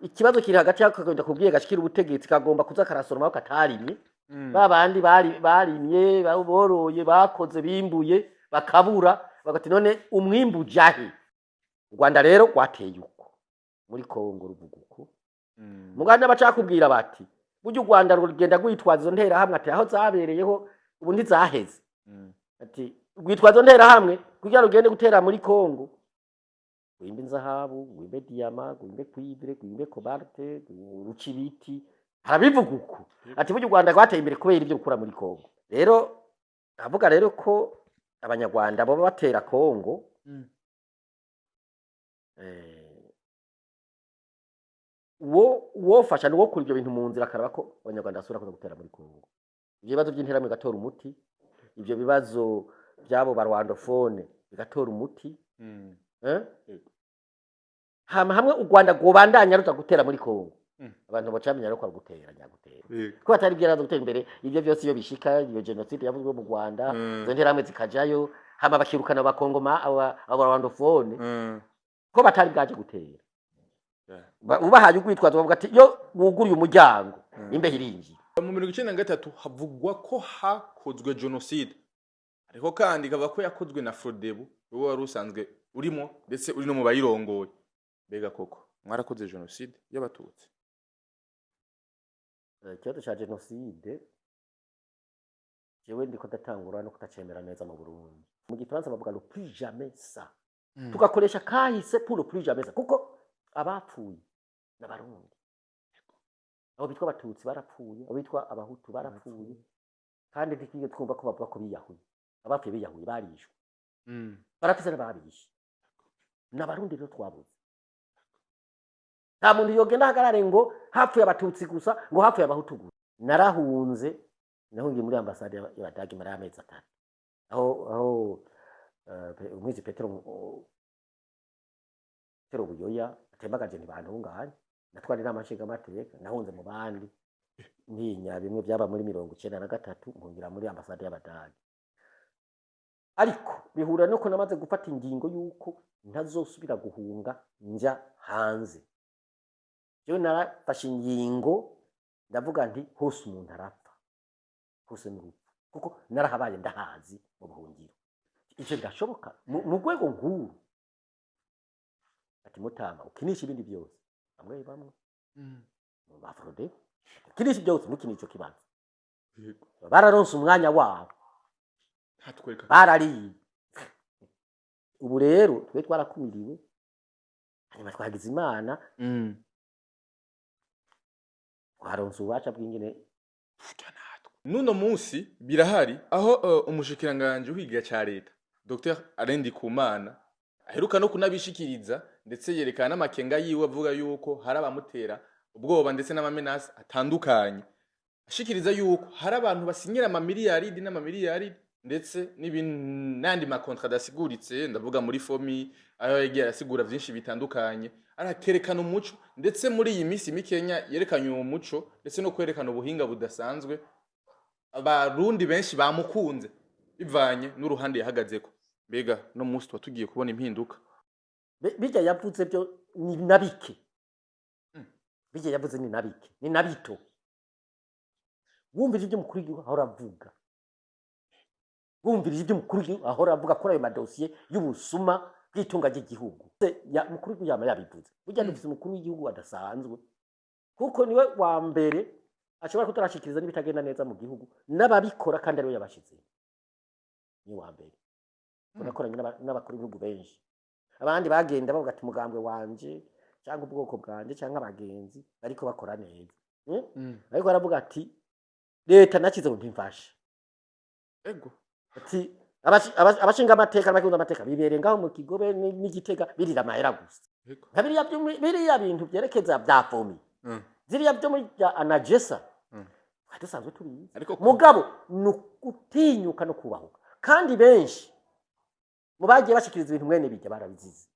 ikibazo kiri hagati yako kagenda kubwiye gashikira ubutegetsi kagomba kuza karasoroma katarimye babandi barimye boroye bakoze bimbuye bakabura bagati none umwimbu jahe Rwanda rero gwateye uko muri Kongo ruvuguko muganda bacakubwira bati buryo Rwanda rugenda gwitwaza izo ntera hamwe ati aho zabereyeho ubu ntizaheze ati gwitwaza ntera hamwe kugira rugende gutera muri Kongo gwimbe inzahabu gwimbe diyama gwimbe cuivre gwimbe cobalt rucibiti harabivuga uko ati buryo Rwanda gwateye imbere kubera ibyo gukura muri Kongo rero avuga rero ko abanyarwanda bo batera Kongo wo fasha no kuri ibyo bintu mu nzira karaba ko abanyarwanda basura kuza gutera muri Kongo ibyo bibazo by'interamwe gatora umuti ibyo bibazo byabo barwandofone bigatora umuti hamwe u Rwanda gobandanya ruza gutera muri Kongo abantu bacamenya rero ko gutera ko atari byaraza gutera imbere ibyo byose iyo bishika iyo genocide yavuzwe mu Rwanda zo nteramwe zikajayo hama bakirukana abakongoma abarwandofone ko batari bwaje gutera ubahaye ugwitwaza bavuga ati yo wuguriye umuryango imbeho irinji mu 1993 havugwa ko hakozwe genocide ariko kandi kava ko yakozwe na Frodebu wowe wari usanzwe urimo ndetse uri no mu bayirongoye mbega koko mwarakoze genocide y'abatutsi ikibazo cya genocide jewe ndiko datangura no kutacemera neza mu Burundi mu gifaransa bavuga le plus jamais ça tugakoresha kahise pour le plus jamais ça kuko abapfuye n'abarundi abo bitwa abatutsi barapfuye abo bitwa abahutu barapfuye kandi ndikige twumva ko bavuga ko biyahuye abapfuye biyahuye barishwe barafise n'ababishe n'abarundi rero twabuze nta muntu yogenda hagarare ngo hapfuye abatutsi gusa ngo hapfuye abahutu gusa narahunze nahungiye muri ambassade y'Abadagi mara amezi 3 aho umwizi Petero Buyoya atembagaje ntibantunganye natwari n'amashinga amateka nahunze mu bandi ntinya bimwe byaba muri 1993 nkungira muri ambassade y'Abadagi ariko bihura nuko namaze gufata ingingo yuko ntazosubira guhunga njya hanze yo narafashe ingingo ndavuga nti hose umuntu arapfa hose n'urupfu kuko narahabaye ndahazi mu buhungiro icyo gashoboka mu rwego nkuru ati mutama ukinisha ibindi byose bamwe mu bafrode ukinisha byose mukinisha kibanza bararonse umwanya wabo barari ubu rero twe twarakumiriwe hanyuma twagize Imana twaronse ubaca bw'ingene nuno munsi birahari aho umushikiranganje uhiga ca leta Dr Alain Ndikumana aheruka no kunabishikiriza ndetse yerekana n'amakenga yiwe avuga yuko hari abamutera ubwoba ndetse n'amamenasi atandukanye ashikiriza yuko hari abantu basinyira amamiliyaridi n'amamiliyaridi ndetse n'ibindi makontra dasiguritse ndavuga muri fomi ayo yagiye asigura byinshi bitandukanye arakerekana umuco ndetse muri iyi minsi mikenya yerekanye uwo muco ndetse no kwerekana ubuhinga budasanzwe abarundi benshi bamukunze bivanye n'uruhande yahagazeko mbega no munsi tugiye kubona impinduka bijya yavuze byo ni nabike bijya yavuze ni nabike ni nabito wumvira ibyo mukuru w'igihugu ahora avuga wumvira ibyo mukuru w'igihugu ahora avuga kuri ayo madosiye y'ubusuma bw'itunga ry'igihugu mukuru w'igihugu yama yabivuze burya n'ufise umukuru w'igihugu adasanzwe kuko niwe wa mbere ashobora kutarashikiriza n'ibitagenda neza mu gihugu n'ababikora kandi ariwe yabashize ni wa mbere unakoranye n'abakuru b'ibihugu benshi abandi bagenda bavuga ati mugambwe wanje cyangwa ubwoko bwanje cyangwa abagenzi ariko bakora neza ariko aravuga ati leta nakize ngo ntimfashe ego ati abashinga amateka n'abakunza amateka bibereye ngaho mu Kigobe n'Igitega birira amahera gusa biriya bintu byerekeza bya fomi ziriya byo muri anagesa dusanzwe tubizi mugabo nukutinyuka no kubahuka kandi benshi mu bagiye bashikiriza ibintu mwene bijya barabizize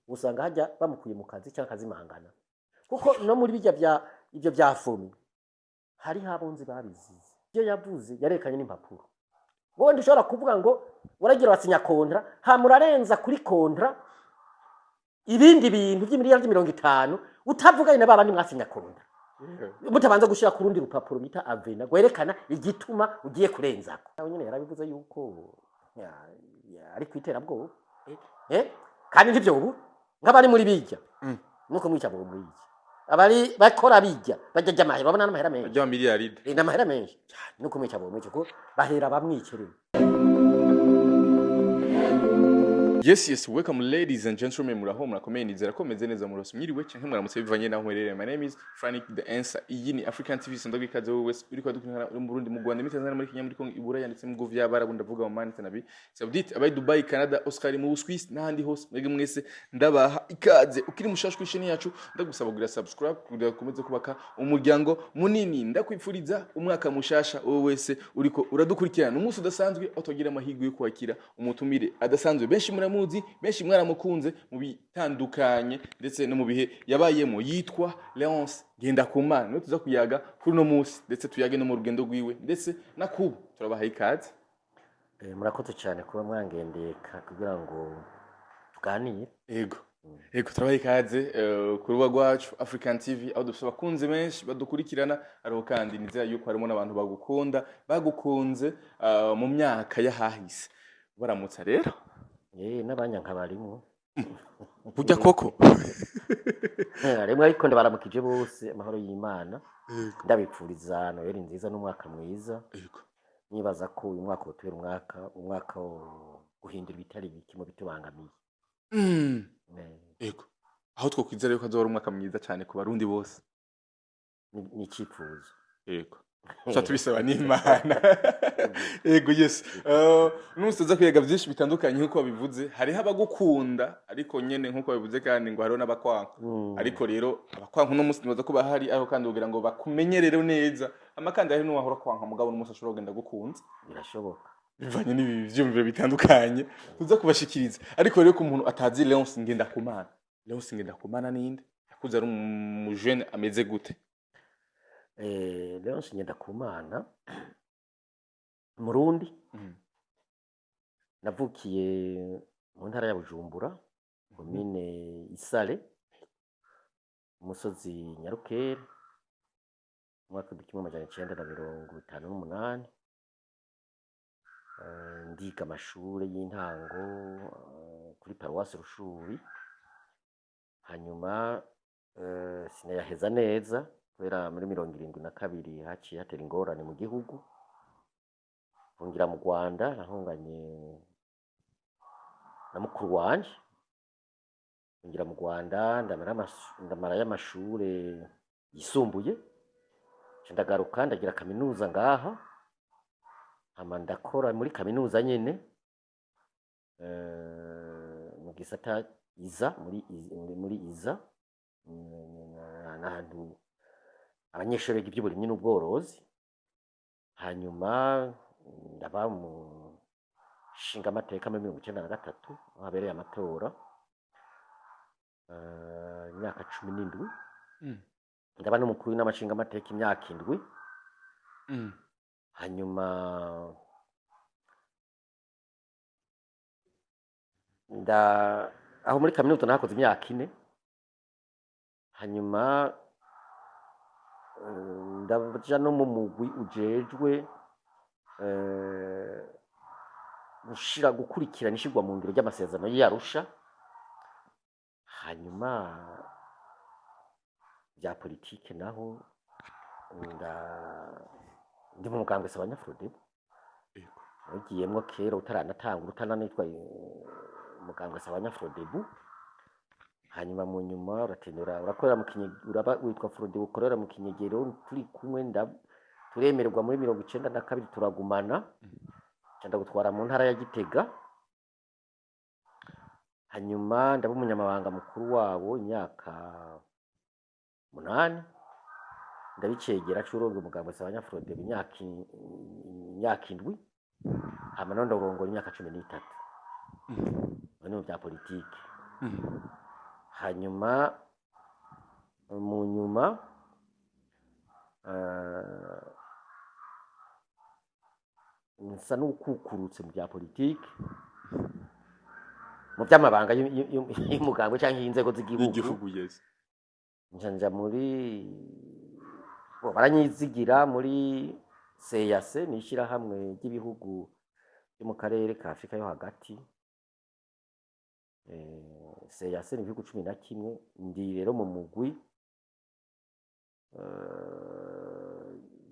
usanga hajya bamukuye mu kazi cyangwa kazimangana kuko no muri bijya ibyo bya fomi hari habonze babizize iyo yavuze yarekanye n'impapuro wowe ndishobora kuvuga ngo waragira wasinya kontra hamurarenza kuri kontra ibindi bintu by'imiliyardi 50 utavuganye na babandi mwasinya kurunda mutabanza gushira ku rundi rupapuro bita avena gwerekana igituma ugiye kurenzako nawe nyene yarabivuze yuko ari kwiterabwoba kandi ntivyo ubu nk'abari muri bijya nuko mwica bo muri bijya abari bakora bijya bajya amahera babona n'amahera menshi bajya miliyari n'amahera menshi nuko mwica bo muri cyo bahera bamwicere. Yes, welcome ladies and gentlemen, muraho murakomeye nizera ko meze neza murose mwiriwe canke muramutse bivanye naho mwerere. My name is Frank the Answer. Iyi ni African TV sandagi kaze wowe uri kwa dukinira mu Burundi mu Rwanda mitazana muri Kenya muri Kongo Iburaya ndetse mu Govya Barabu ndavuga mu Manite nabi Saudite abay Dubai Canada Oscar mu Swiss n'ahandi hose mwege mwese ndabaha ikaze ukiri mushashwe isheni yacu ndagusaba kugira subscribe kugira komeze kubaka umuryango munini ndakwipfuriza umwaka mushasha wowe wese uriko uradukurikirana umunsi udasanzwe otogira amahirwe yo kwakira umutumire adasanzwe benshi muzi benshi mwaramukunze mu bitandukanye ndetse no mu bihe yabayemo yitwa Leonce Ngendakumana no tuza kuyaga kuri no munsi ndetse tuyage no mu rugendo rwiwe ndetse nakubu turabaha ikaze. Murakoze cyane kuba mwangendeka kugira ngo tuganire. Ego turabaha ikaze ku rubuga rwacu African TV aho dufite abakunzi benshi badukurikirana ariho kandi nizera yuko harimo n'abantu bagukunze mu myaka yahahise baramutsa rero n'abanyanka barimo burya koko rimwe ariko ndabaramukije bose amahoro y'Imana ndabipfuriza Noheli nziza n'umwaka mwiza nibaza ko uyu mwaka utera umwaka wo guhindura ibitari biki mu bitubangamiye aho twokwizera yuko azora umwaka mwiza cyane ku barundi bose ni icyifuzo tubisaba n'Imana. Yes. Nusuza kwiga byinshi bitandukanye nkuko babivuze hariho abagukunda ariko nyene nkuko babivuze kandi ngo hariho n'abakwanka ariko rero abakwanka no musi nibaza ko bahari aho kandi kugira ngo bakumenye rero neza amakandi hari n'uwahora kwanka mugabo n'umusi ashobora kugenda gukunza birashoboka bivanye n'ibyumviro bitandukanye tuza kubashikiriza ariko rero ku muntu atazi Leonce Ngendakumana ninde yakuze ari umujene ameze gute? Leonce Ngendakumana Murundi navukiye mu ntara ya Bujumbura komine Isare umusozi Nyarukere mwaka w'1958 ndiga amashuri y'intango kuri Paroisse Rushuri hanyuma sinayaheza neza kubera muri 72 haciye hatera ingorane mu gihugu ngira mu Rwanda nahunganye na mukuru wanje ngira mu Rwanda ndamara y'amashure yisumbuye ndagaruka ndagira kaminuza ngaha hama ndakora muri kaminuza nyene mu gisata iza muri iza n'ahantu abanyeshuri biga iby'uburimyi n'ubworozi hanyuma ndaba mu shinga amateka muri 1993 habereye amatora imyaka 17 ndaba n'umukuru n'amashinga amateka imyaka 7 hanyuma aho muri kaminuza nakoze imyaka 4 hanyuma ndaja no mu mugwi ujejwe gukurikirana ishigwa mu ngiro ry'amasezerano y'Arusha hanyuma bya politike naho ndi mu mugambwe Sabanyafrodebu nagiyemwo kera utaranatanga utananitwa umugambwe Sabanyafrodebu hanyuma mu nyuma urakorera mu Kinyegero witwa Frodebu ukorera mu Kinyegero turi kumwe turemererwa muri 1992 turagumana cyanda gutwara mu ntara ya Gitega hanyuma ndaba umunyamabanga mukuru wabo imyaka 8 ndabicegera curongo umugambwe Sabanyafrodebu imyaka 7 hama none ndorongora imyaka 13 bano bya politike hanyuma mu nyuma nsa n'ukukurutse mu bya politike mu by'amabanga y'umugambwe cyangwa inzego z'igihugu nja muri baranyizigira muri CEEAC ni ishyirahamwe ry'ibihugu byo mu karere ka Afurika yo hagati. CEEAC ni ibihugu 11 ndi rero mu mugwi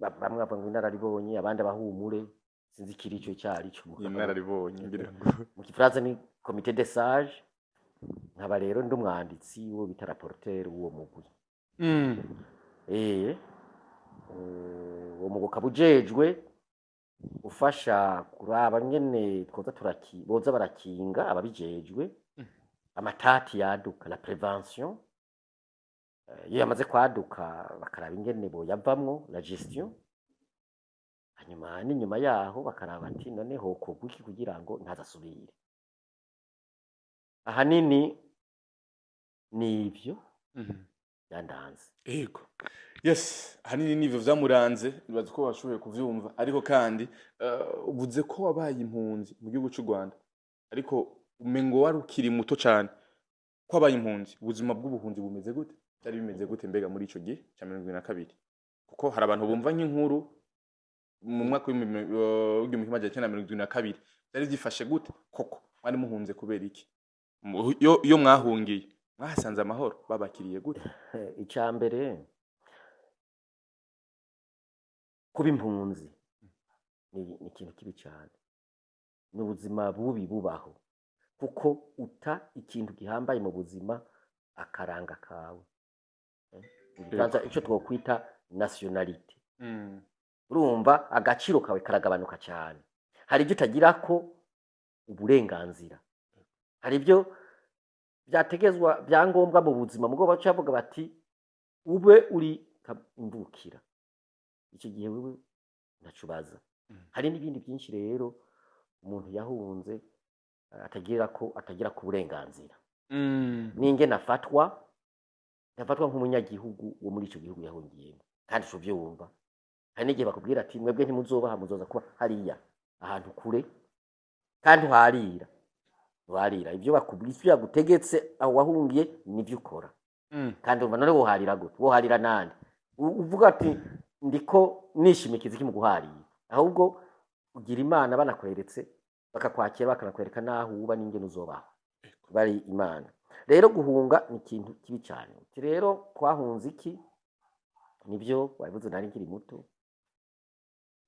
bamwe bava ngo inararibonye abandi abahumure sinzi kiri ico cyari cyo inararibonye ngira mu Kifaransa ni comité des sages, nkaba rero ndi umwanditsi wo bita rapporteur w'uwo mugwi. Uwo mugwi ukaba ujejwe ufasha kuraba nyene boza barakinga ababijejwe amatati yaduka, la prévention. Iyo yamaze kwaduka bakaraba ingene boyavamwo, la gestion. Hanyuma n'inyuma yaho bakaraba ati none hokorwa iki kugira ngo ntazasubire. Ahanini nivyo yandanze. Yego. Yes, ahanini nivyo vyamuranze nibaza ko washoboye kuvyumva ariko kandi uvuze ko wabaye impunzi mu gihugu cy'u Rwanda ariko umengo wari ukiri muto cyane ko wabaye impunzi ubuzima bw'ubuhunzi bumeze gute byari bimeze gute mbega muri ico gihe cya 2022 kuko hari abantu bumva nk'inkuru mu mwaka w'igihumbi kimwe magana cyenda mirongo irindwi na kabiri byari byifashe gute koko mwari muhunze kubera iki iyo mwahungiye mwahasanze amahoro babakiriye gute? Icya mbere kuba impunzi ni ikintu kibi cyane, ni ubuzima bubi bubaho kuko uta ikintu gihambaye mu buzima akaranga kawe, icyo twokwita nationality. Urumva agaciro kawe karagabanuka cyane, hari ibyo utagira ko uburenganzira, hari ibyo byategezwa byangombwa mu buzima mugo bacavuga bati ube uri imvukira iki gihe wewe ntacubaza. Hari n'ibindi byinshi rero umuntu yahunze atagira ku burenganzira. Ninge nafatwa nk'umunyagihugu wo muri icyo gihugu yahungiyemo kandi cyo byumva. Hari n'igihe bakubwira ati mwebwe ntimuzobaha, muzoza kuba hariya ahantu kure kandi warira ibyo bakubwira, ibyo yagutegetse aho wahungiye nibyo ukora. Kandi urumva none woharira gute? Woharira nande? Uvuga ati ndiko nishimikiza iki mu guharira? Ahubwo ugira Imana banakweretse bakakwakira bakanakwereka naho uba n'ingene uzobaho bari Imana. Rero guhunga ni ikintu kibi cyane. Rero twahunze iki? Nibyo wabivuze nari nkiri muto,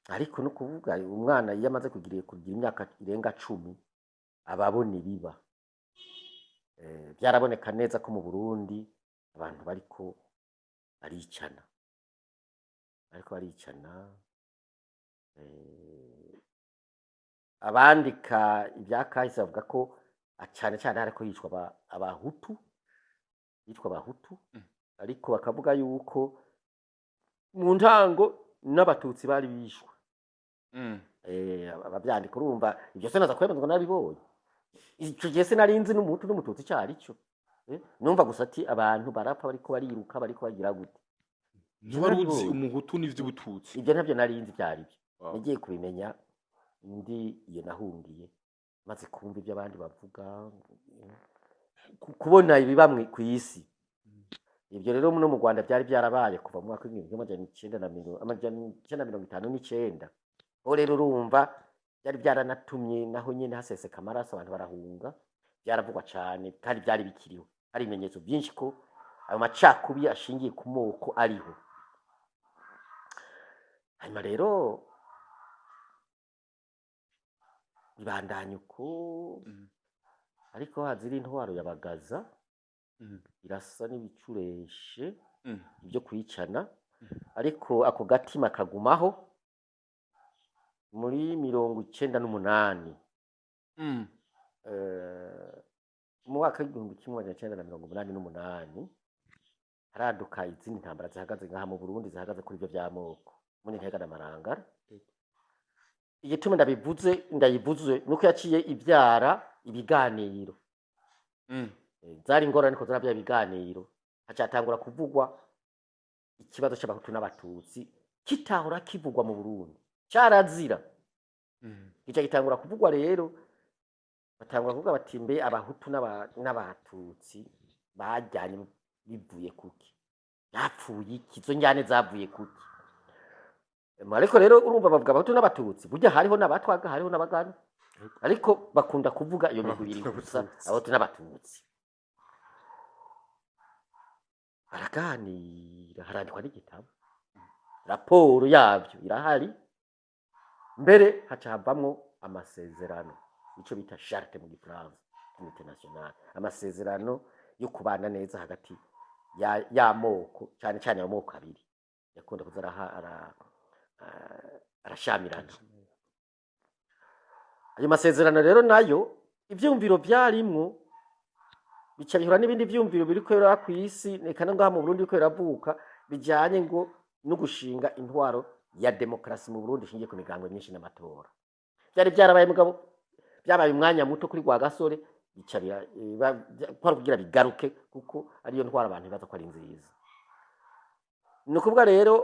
ariko no kuvuga umwana iyo amaze kugira imyaka irenga 10 ababona ibiba. Byaraboneka neza ko mu Burundi abantu bariko baricana abandika ibyakahise bavuga ko cyane cyane hariko yitwa abahutu ariko bakavuga yuko mu ntango n'abatutsi bari bishwe. Ababyandika urumva ibyo se naza kwemezwa nabibonye. Icyo gihe sinarinzi n'umuhutu n'umututsi cyari cyo. Numva gusa ati abantu barapfa bariko bariruka bariko bagira gute. Ntiwaruzi umuhutu n'ivy'ubututsi? Ibyo ntabyo narinzi byari byo. Nagiye kubimenya ndi iyo nahungiye maze kumva ibyo abandi bavuga, kubona ibibamwe ku isi. Ibyo rero no mu Rwanda byari byarabaye kuva mu mwaka w'igihumbi kimwe magana cyenda mirongo itanu n'icyenda. Aho rero urumva byari byaranatumye naho nyine haseseka amaraso abantu barahunga, byaravugwa cyane kandi byari bikiriho. Hari ibimenyetso byinshi ko ayo macakubiri ashingiye ku moko ariho. Hanyuma rero ibandanya uko ariko haziri intwaro yabagaza irasa n'ibicureshe ibyo kwicana, ariko ako gatima kagumaho muri 98. Mu mwaka w'igihumbi kimwe magana cyenda na 88 haraduka izindi ntambara zihagaze ngaha mu Burundi, zihagaze kuri ibyo by'amoko muri Ntega na Marangara. Igituma ndayivuze nuko yaciye ibyara ibiganiro. Zari ingorane ko zarabya ibiganiro, hacatangura kuvugwa ikibazo cy'abahutu n'abatutsi kitahora kivugwa mu Burundi, cyarazira. Gica gitangura kuvugwa rero, batangura kuvuga bati mbe abahutu n'abatutsi bajyanye bivuye kuki? hapfuye iki izo njyane zavuye kuki ariko rero urumva bavuga abahutu n'abatutsi burya hariho n'abatwaga hariho n'abagana ariko bakunda kuvuga iyo migwi ibiri gusa abahutu n'abatutsi baraganira harandikwa n'igitabo raporo yabyo irahari mbere haca havamwo amasezerano ico bita charte mu gifaransa international amasezerano yo kubana neza hagati y'amoko cyane cyane amoko abiri yakunda kuza arashamirana ayo masezerano rero nayo ivyumviro byarimwo bica bihura n'ibindi vyumviro biri kwera ku isi nekana ngaha mu Burundi ko biravuka bijanye ngo no gushinga intwaro ya demokrasi mu Burundi shingiye ku migango myinshi n'amatora byari byarabaye mugabo byabaye umwanya muto kuri gwa gasore bicarira kwa kugira bigaruke kuko ariyo ntwara abantu baza ko ari nziza no kuvuga rero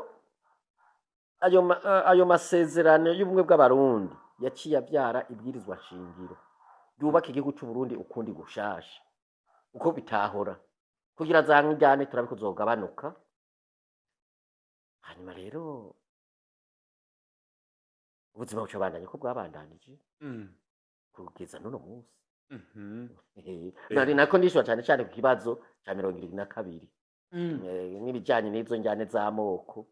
ayo masezerano y'ubumwe bw'abarundi yaciye abyara ibwirizwa shingiro byubaka igihugu cy'u Burundi ukundi gushasha uko bitahora kugira zanjyane turabikuzogabanuka hanyuma rero ubuzima buca bandanye ko bwabandanije kugeza n'uno munsi nari nako ndishwa cyane cyane ku kibazo cya 2022 n'ibijyanye n'izo njyane z'amoko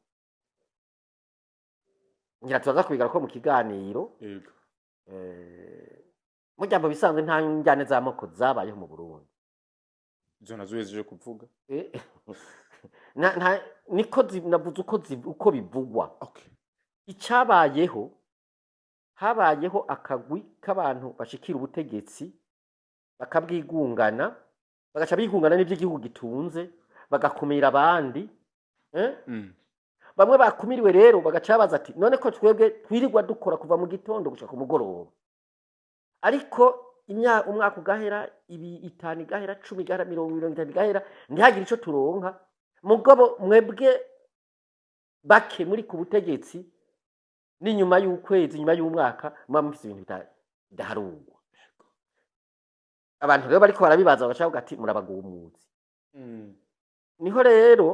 ngira tuzaza kubigaruka ko mu kiganiro yego mu jambo bisanzwe nta njyane z'amoko zabayeho mu Burundi izo nazuyeje kuvuga niko navuze uko bivugwa okay icyabayeho habayeho akagwi k'abantu bashikira ubutegetsi bakabwigungana bagaca bigungana n'ivy'igihugu gitunze bagakumira abandi bamwe bakumiriwe rero bagaca baza ati none ko twebwe twirirwa dukora kuva mu gitondo gushaka umugoroba ariko umwaka ugahera itanu igahera 10 igahera 50 igahera ntihagire ico turonka mugabo mwebwe bake muri ku butegetsi ni nyuma y'ukwezi nyuma y'umwaka mwa mufite ibintu bidaharugwa abantu rero bariko barabibaza bagaca ati murabagumuzi niho rero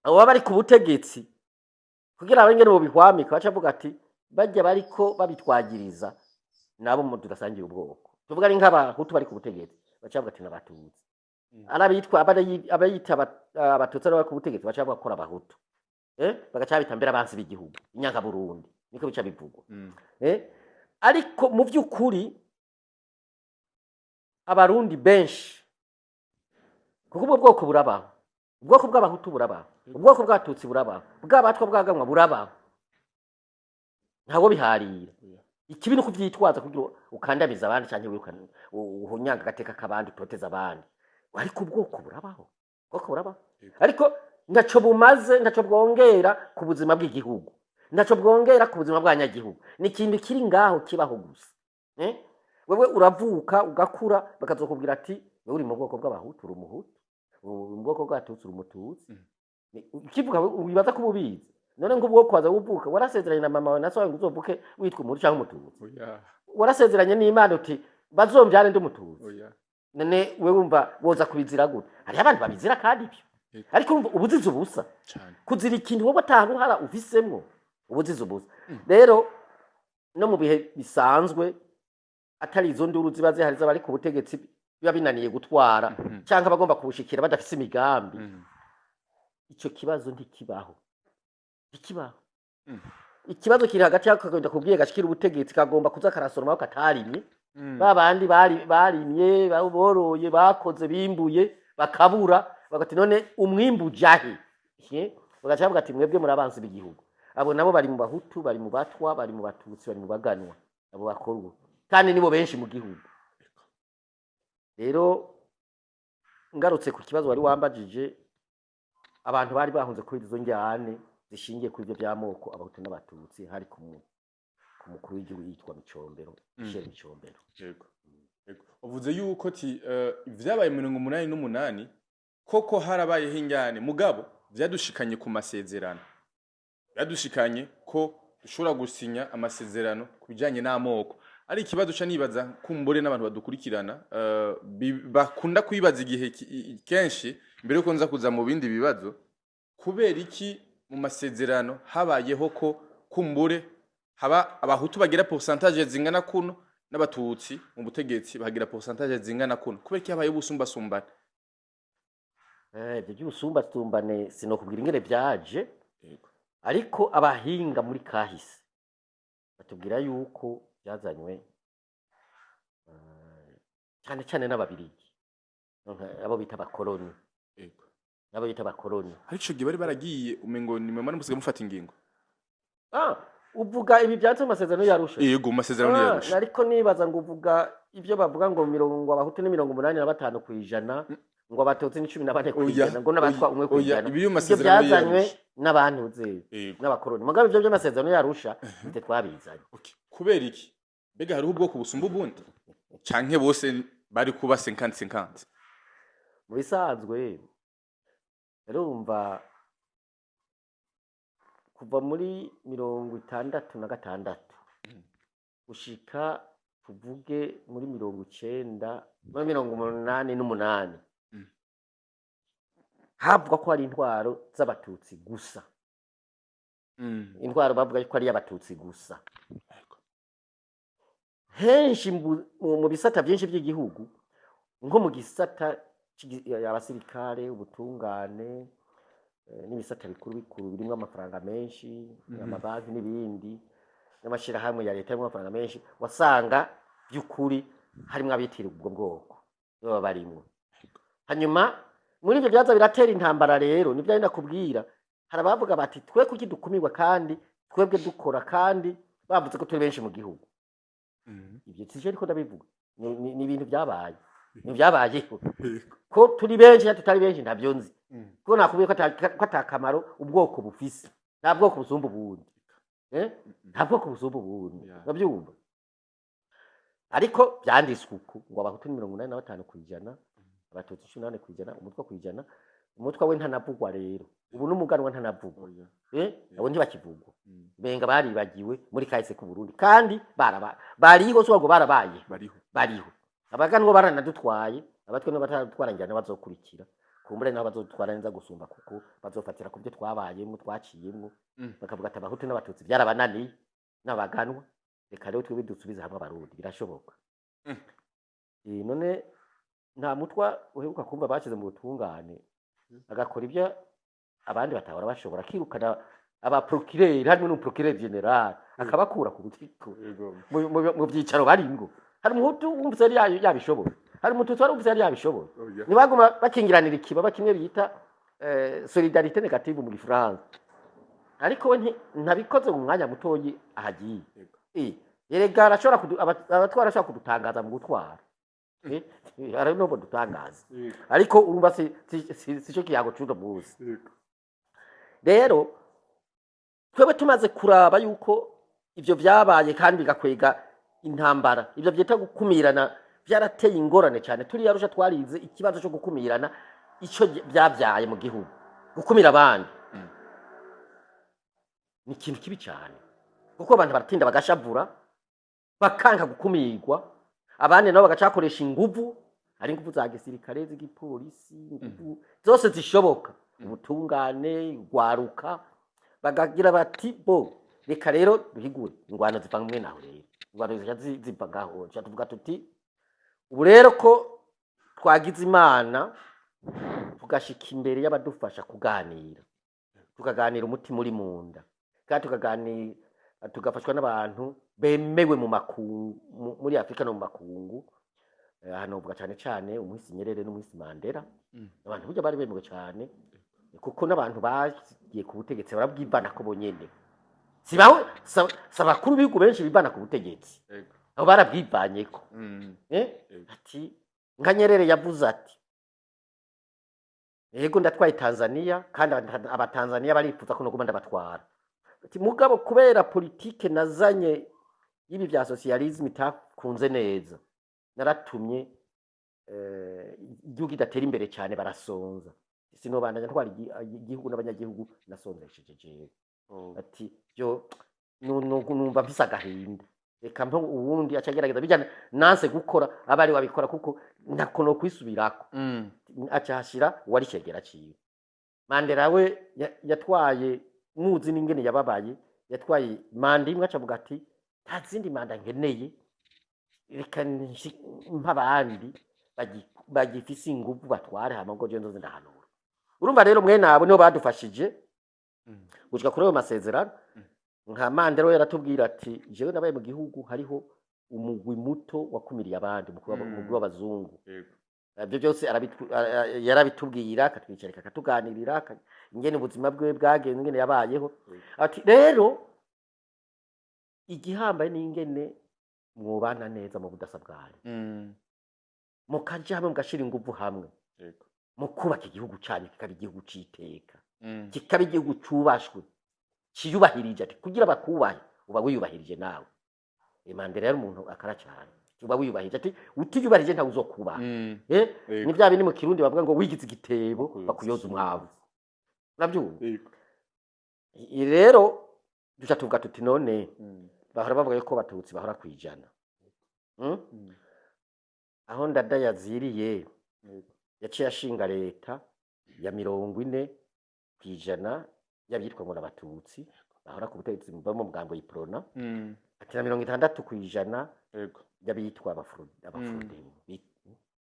abo bari ku butegetsi kugira abengene bo bihwamika baca avuga ati bajya bariko babitwagiriza nabo mu tudasangiye ubwoko tuvuga ari nk'abahutu bari ku butegetsi baca avuga ati n'abatutsi arabitwa abayita abatutsi bari ku butegetsi baca avuga ko abahutu bagaca bitambira abansi b'igihugu inyanka Burundi niko bica bivugwa ariko mu by'ukuri abarundi benshi kuko ubwo bwoko burabaho ubwoko bw'abahutu burabaho ubwoko bw'abatutsi burabaho bw'abatwa bwaganwa burabaho ntawo biharira ikibi no kuvyitwaza kugira ukandamiza abandi cyane wirukana uhonyanga gateka kabandi utoteza abandi ariko ubwoko burabaho ariko ndaco bumaze ndaco bwongera ku buzima bw'igihugu ndaco bwongera ku buzima bw'abanyagihugu ni ikintu kiri ngaho kibaho gusa wewe uravuka ugakura bakazokubwira ati wewe uri mu bwoko bw'abahutu uri umuhutu mu bwoko bw'abatutsi uri umututsi kivuga wibaza ko ubizi none ngo ubwoko waza uvuka warasezeranye na mama wawe na so ngo uzovuke witwa umuhutu cyangwa umututsi warasezeranye n'Imana uti bazombyane ndi umututsi none wewe wumva woza kubizira gute hari abantu babizira kandi ibyo ariko ubuzize ubusa kuzira ikintu wowe ataruhara uvisemwo ubuzize ubusa rero no mu bihe bisanzwe atari izo nduru ziba zihari z'abari ku butegetsi biba binaniye gutwara cyangwa bagomba kubushikira badafise imigambi icyo kibazo ntikibaho ikibazo kiri hagati y'akagenda kubwiye gashikira ubutegetsi kagomba kuza karasoroma katarimye babandi barimye boroye bakoze bimbuye bakabura bagati none umwimbu jahe bagaca bavuga ati mwebwe murabanzi b'igihugu abo nabo bari mu bahutu bari mu batwa bari mu batutsi bari mu baganwa abo bakorwa kandi nibo benshi mu gihugu rero ngarutse ku kibazo wari wambajije abantu bari bahunze kuri izo njyane zishingiye kuri ibyo by'amoko abahutu n'abatutsi hari ku mukuru w'igihugu yitwa Micombero Michel Micombero yego uvuze yuko vyabaye 1988 koko harabayeho injyane mugabo vyadushikanye ku masezerano yadushikanye ko dushobora gusinya amasezerano kubijanye n'amoko ari ikibazo ca nibaza kumbore n'abantu badukurikirana bakunda kwibaza igihe kenshi mbere yuko nza kuza mu bindi bibazo kubera iki mu masezerano habayeho ko kumbure haba abahutu bagira pourcentage zingana kuno n'abatutsi mu butegetsi bagira pourcentage zingana kuno kubera iki habaye ubusumbasumbane ibyo by'ubusumbasumbane sinokubwira ingene byaje ariko abahinga muri kahise batubwira yuko byazanywe cyane cyane n'ababirigi abo bita abakoloni nabo bita abakoloni ariko gihe bari baragiye umengo ni mama n'umusiga mufata ingingo uvuga ibi byatse mu masezerano yarusha yego mu masezerano yarusha ariko nibaza ngo uvuga ibyo bavuga ngo mirongo abahutu ni 85% ngo abatutsi ni 14% ngo n'abatwa umwe kwijana ibyo byazanywe n'abantu uze n'abakoloni mugabe ibyo by'amasezerano yarusha bite twabizanye kubera iki bega hari ubwoko busumba ubundi canke bose bari kuba 50-50 mu bisanzwe urumva kuva muri 66 gushika tuvuge muri 88 havuga ko ari intwaro z'abatutsi gusa intwaro bavuga ko ari y'abatutsi gusa henshi mu bisata byinshi by'igihugu nko mu gisata abasirikare ubutungane n'ibisata bikuru birimo amafaranga menshi amabanki n'ibindi n'amashirahamwe ya leta y'amo amafaranga menshi wasanga by'ukuri harimo abitira ubwo bwoko baba barimo hanyuma muri ibyo byaza biratera intambara rero nibyo ari nakubwira hari abavuga bati twe kuki dukumirwa kandi twebwe dukora kandi bavuze ko turi benshi mu gihugu ibyo tije ariko ndabivuga ni ibintu byabaye ntibyabayeho ko turi benshi cyangwa tutari benshi ntabyo nzi ko nakubwiye ko atakamaro ubwoko bufise nta bwoko busumba ubundi nta bwoko busumba ubundi urabyumva ariko byanditswe uko ngo abahutu ni 85%, abatutsi 18%, umutwa kwijana umutwa we ntanavugwa rero ubu n'umuganwa ntanavugwa abo ntibakivugwa benga baribagiwe muri kahise ku Burundi kandi bariho so ngo barabaye bariho abaganwa baranadutwaye abatwe no batatwarangira bazokurikira kumbure naho bazotwara neza gusumba kuko bazofatira ku byo twabayemo twaciyemo bakavuga ati abahutu n'abatutsi byarabananiye n'abaganwa reka rero twe bidusubiza hamwe abarundi birashoboka none nta mutwa uheruka kumva bashize mu butungane agakora ibyo abandi batahora bashobora kirukana aba procureur harimo no procureur general akabakura ku butiko mu byicaro baringo hari umuhutu wumvise ari yabishobora hari umututsi wari wumvise ari yabishobora nibaguma bakingiranira ikibaba kimwe bita solidarité négative mu gifaransa ariko we ntabikoze mu mwanya mutoyi ahagiye yerega arashobora abatwara ashobora kudutangaza mu gutwara ari no dutangaza ariko urumva si cyo kiyago cy'uno munsi rero twebwe tumaze kuraba yuko ivyo byabaye kandi bigakwega intambara ivyo byita gukumirana byarateye ingorane cyane turi yarusha twarize ikibazo cyo gukumirana ico byabyaye mu gihugu gukumira abandi ni ikintu kibi cyane kuko abantu baratinda bagashavura bakanka gukumirwa abandi nabo bagacakoresha inguvu ari inguvu za gisirikare z'igipolisi inguvu zose zishoboka ubutungane gwaruka bagagira bati bo reka rero duhigure ingwano ziva mwe naho rero ingwano ziva ngaho tuvuga tuti ubu rero ko twagize imana tugashika imbere y'abadufasha kuganira tukaganira umutima uri munda kandi tukaganira tugafashwa n'abantu bemewe mu makungu muri Afrika no mu makungu hano uvuga cyane cyane umuhisi Nyerere n'umuhisi Mandela abantu burya bari bemewe cyane kuko n'abantu bagiye ku butegetsi barabwibana ko bonyene sibaho sabakuru bigo benshi bibana ku butegetsi abo barabwibanye ko ati nka Nyerere yavuze ati yego ndatwaye Tanzania kandi abatanzania barifuza ko no guma ndabatwara ati mugabo kubera politike nazanye ibi bya socialism itakunze neza naratumye igihugu idatera imbere cyane barasonza sinobandanya ntwara igihugu n'abanyagihugu nasonzesheje jewe ati byo numva mfise agahinda reka mpo uwundi acagerageza bijyana nanse gukora abari wabikora kuko ntako no kwisubirako acahashira wari cegera ciwe Mandela we yatwaye muzi n'ingene yababaye, yatwaye manda imwe acavuga ati nta zindi manda nkeneye, reka nk'abandi bagifise inguvu batware hama ngo je nzoze ndahanura. Urumva rero mwene abo nibo badufashije gushika kuri ayo masezerano. Nka Mandela we yaratubwira ati jewe nabaye mu gihugu hariho umugwi muto wakumiriye abandi, umugwi w'abazungu. Ibyo byose yarabitubwira, akatwicarika akatuganirira ingene ubuzima bwe bwagenze, ingene yabayeho. Ati rero igihambaye n'ingene mwubana neza mu budasa bwanyu, mukaja hamwe mugashira inguvu hamwe mu kubaka igihugu cyanyu kikaba igihugu c'iteka, kikaba igihugu cubashwe kiyubahirije. Ati kugira bakubahe uba wiyubahirije nawe. Mandela yari umuntu akara cyane, uba wiyubahirije. Ati utiyubahirije ntawe uzokubaha. Ni bya bindi mu Kirundi bavuga ngo wigize igitebo bakuyoza umwavu. Urabyumva? Rero duca tuvuga tuti none bahora bavuga ko Abatutsi bahora kwijana. Aho Ndada yaziriye yaciye ashinga leta ya 40% y'abitwa ngo n'Abatutsi bahora ku butegetsi mu mugambo y'Iprona. Ati na 60% y'abitwa Abafurude.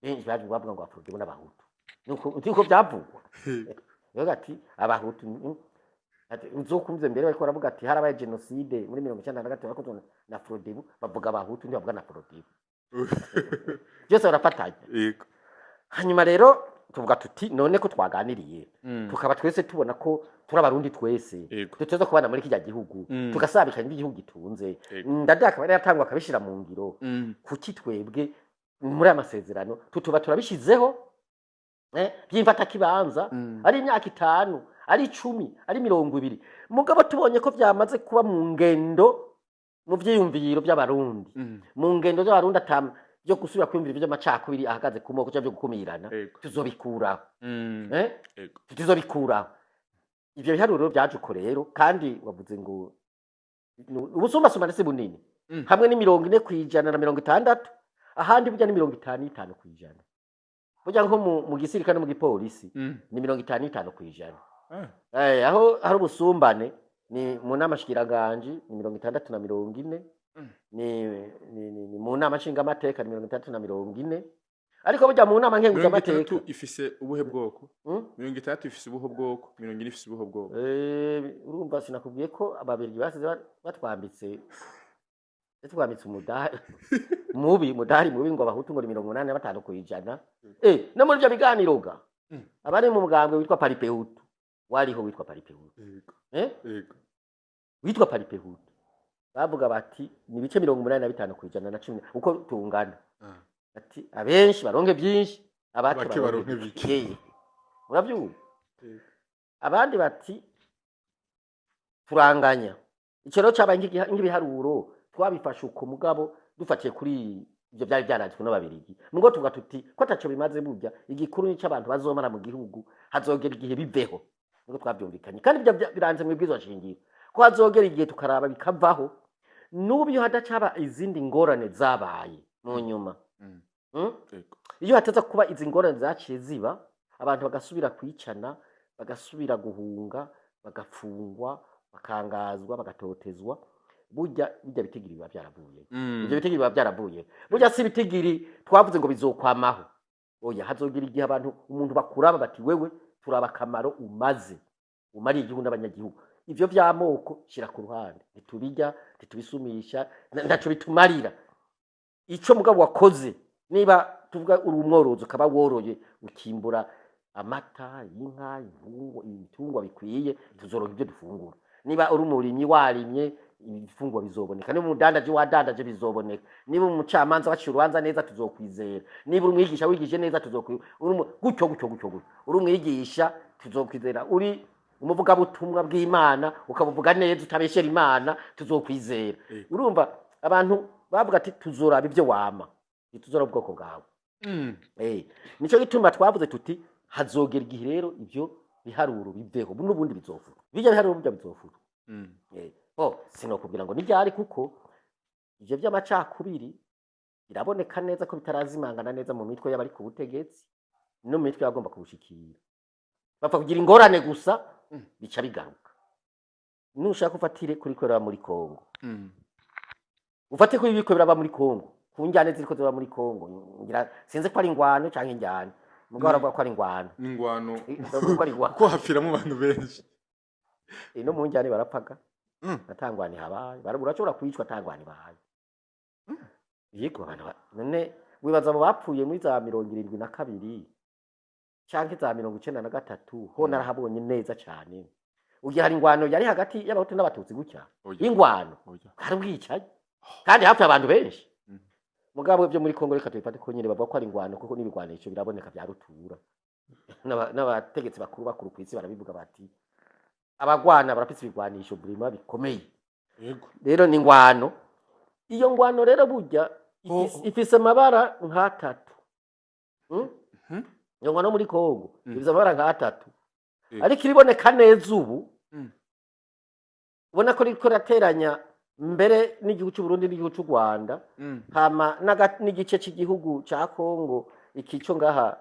Benshi bavuga ngo Abafurude n'Abahutu. Nuko byavugwa. Rero ati Abahutu ati uzokumve mbere bariko baravuga ati harabaye genocide muri 1993 bakozwe na Frodebu, bavuga Abahutu ndi bavuga na Frodebu. Byose barafatanya. Hanyuma rero tuvuga tuti none ko twaganiriye tukaba twese tubona ko turi abarundi twese tuteza kubana muri kijya gihugu tugasabikanya igihugu gitunze. Ndada akaba yatangwa akabishira mu ngiro. Kuki twebwe muri amasezerano tutuba turabishizeho byimfata kibanza ari imyaka 5 ari 10 ari 20 mugabo tubonye ko byamaze kuba mu ngendo mu vyiyumviro by'abarundi mu ngendo by'abarundi atam byo gusubira kwiyumvira by'amacakubiri ahagaze ku moko cyo gukubirana tuzobikura tuzobikura. Ivyo biharuro byaje uko rero kandi wavuze ngo ubusumbasumba ndetse bunini hamwe ni 40% na 60 ahandi burya ni 55%. Burya nko mu gisirikare no mu gipolisi ni 55%. Aho hari ubusumbane ni mu nama shikiranganje ni 60 na 40, ni mu nama nshinga amateka ni 60 na 40. Ariko burya mu nama nkenguza amateka ifise ubuhe bwoko 60 ifise ubuhe bwoko 40 ifise ubuhe bwoko. Urumva sinakubwiye ko ababirigi basize batwambitse umudari mudari mubi ngo Abahutu ngo 85%. No muri byo biganiroga abari mu mugambwe witwa Paripehutu wariho witwa Paripehutu witwa Paripehutu bavuga bati ni bice 85% na 10 uko tungana. Ati abenshi baronke byinshi abake baronke bike. Urabyumva? Abandi bati turanganya. Icyo rero cyabaye nk'ibiharuro twabifashe uko mugabo dufatiye kuri ibyo byari byananditswe n'Ababirigi. Mugo tuvuga tuti ko taco bimaze burya igikuru ni cy'abantu bazomara mu gihugu hazogera igihe biveho. Mugo twabyumvikanye kandi ibyo biranze mu bwizo shingiro ko hazogera igihe tukaraba bikavaho n'ubu hadacaba izindi ngorane zabaye mu nyuma. Iyo hataza kuba izi ngorane zaciye ziba abantu bagasubira kwicana bagasubira guhunga bagafungwa bakangazwa bagatotezwa burya bitigiri biba byaravuye. Ibyo bitigiri biba byaravuye burya si bitigiri twavuze ngo bizokwamaho. Oya hazogira igihe abantu umuntu bakuraba bati wewe turaba kamaro umaze umari igihugu n'abanyagihugu. Ivyo byamoko shira ku ruhande ntitubijya ntitubisumisha ndaco bitumarira. Ico mugabo wakoze niba tuvuga uri umworozo ukaba woroye ukimbura amata y'inka ibitungwa bikwiye tuzoronka ibyo dufungura. Niba uri umurimyi warimye ibifungwa bizoboneka, niba umudandaje wadandaje bizoboneka, niba umucamanza waciye urubanza neza tuzokwizera, niba uri umwigisha wigije neza tuzokwizera, gutyo uri umwigisha tuzokwizera, uri umuvuga butumwa bw'Imana ukabuvuga neza utabeshera Imana tuzokwizera. Urumva abantu bavuga ati tuzoraba ibyo wama tuzora ubwoko bwawe. Nico gituma twavuze tuti hazogera igihe rero ibyo biharuro biveho n'ubundi bizofura bijya biharuro bijya bizofura. Sinokubwira ngo n'ibyari kuko ivyo by'amacakubiri biraboneka neza ko bitarazimangana neza mu mitwe y'abari ku butegetsi no mu mitwe yagomba kubushikira. bapfa kugira ingorane gusa bica bigaruka. Nushaka ufatire kuri ko muri Kongo, ufate kuri biko biraba muri Kongo, kunjyane ziriko ziraba muri Kongo, ngira sinze ko ari ingwano canke injyane, mugabo aravuga ko ari ingwano, n'ingwano ko ari ingwano ko hapfiramo abantu benshi. no mu njyane barapaga, atangwani habaye, urashobora kwicwa atangwani bahaye. Yego abantu none wibaza abo bapfuye muri za 72 canke za 93 ho narahabonye neza cyane. Ugiye hari ingwano yari hagati y'abahutu n'abatutsi gutya, ingwano hari ubwicaye kandi hapfa abantu benshi. Mugabo byo muri Kongo reka tubifate ko nyine bavuga ko ari ingwano kuko n'ibigwanisho biraboneka bya rutura. N'abategetsi bakuru kwisi barabivuga bati abagwana barapitse ibigwanisho burima bikomeye. Yego Rero ni ingwano. Iyo ngwano rero burya ifise amabara nk'atatu. Iyo ngwano muri Kongo ifise amabara nk'atatu. Ariko iriboneka neza ubu. Ubona ko riko rateranya mbere n'igihugu cy'u Burundi n'igihugu cy'u Rwanda. Hama n'igice cy'igihugu ca Kongo ikico ngaha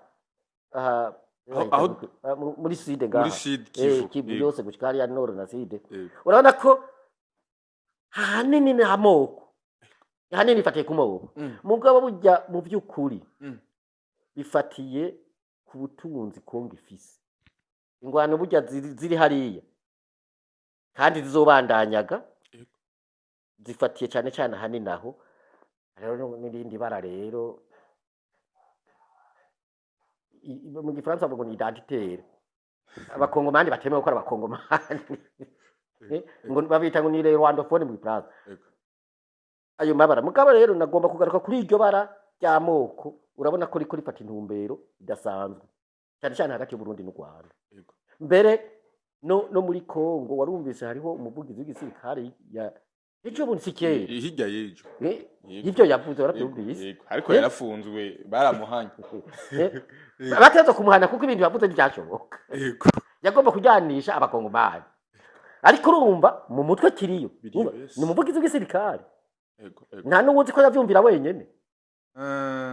muri Sud ngaha. Muri Sud Kivu yose gushikari ya Nord na Sud. Urabona ko hanini ni amoko. Hanini ifatiye ku moko. Mugabo burya mu by'ukuri bifatiye ku butunzi Kongo ifise. Ingwano burya ziri hariya kandi zizobandanyaga zifatiye cyane cyane hanini naho. Rero n'irindi bara rero mu Gifaransa bavuga ni identitaire. Abakongomani batemewe ko ari abakongomani. Ngo babita ngo ni Rwandophone mu Gifaransa. Ayo mabara mugabo rero nagomba kugaruka kuri iryo bara ry'amoko. Urabona ko riko rifata intumbero idasanzwe cyane cyane hagati y'u Burundi n'u Rwanda. Mbere no muri Kongo warumvise hariho umuvugizi w'igisirikare ya ejo bundi sikeye hirya yejo ivyo yavuze barabyumvise ariko yarafunzwe baramuhanye batezo kumuhana kuko ibintu yavuze byashoboka. Yagomba kujyanisha abakongomani ariko urumva mu mutwe kiriyo ni umuvugizi w'igisirikare. Nta n'uwuzi ko yavyumvira wenyene.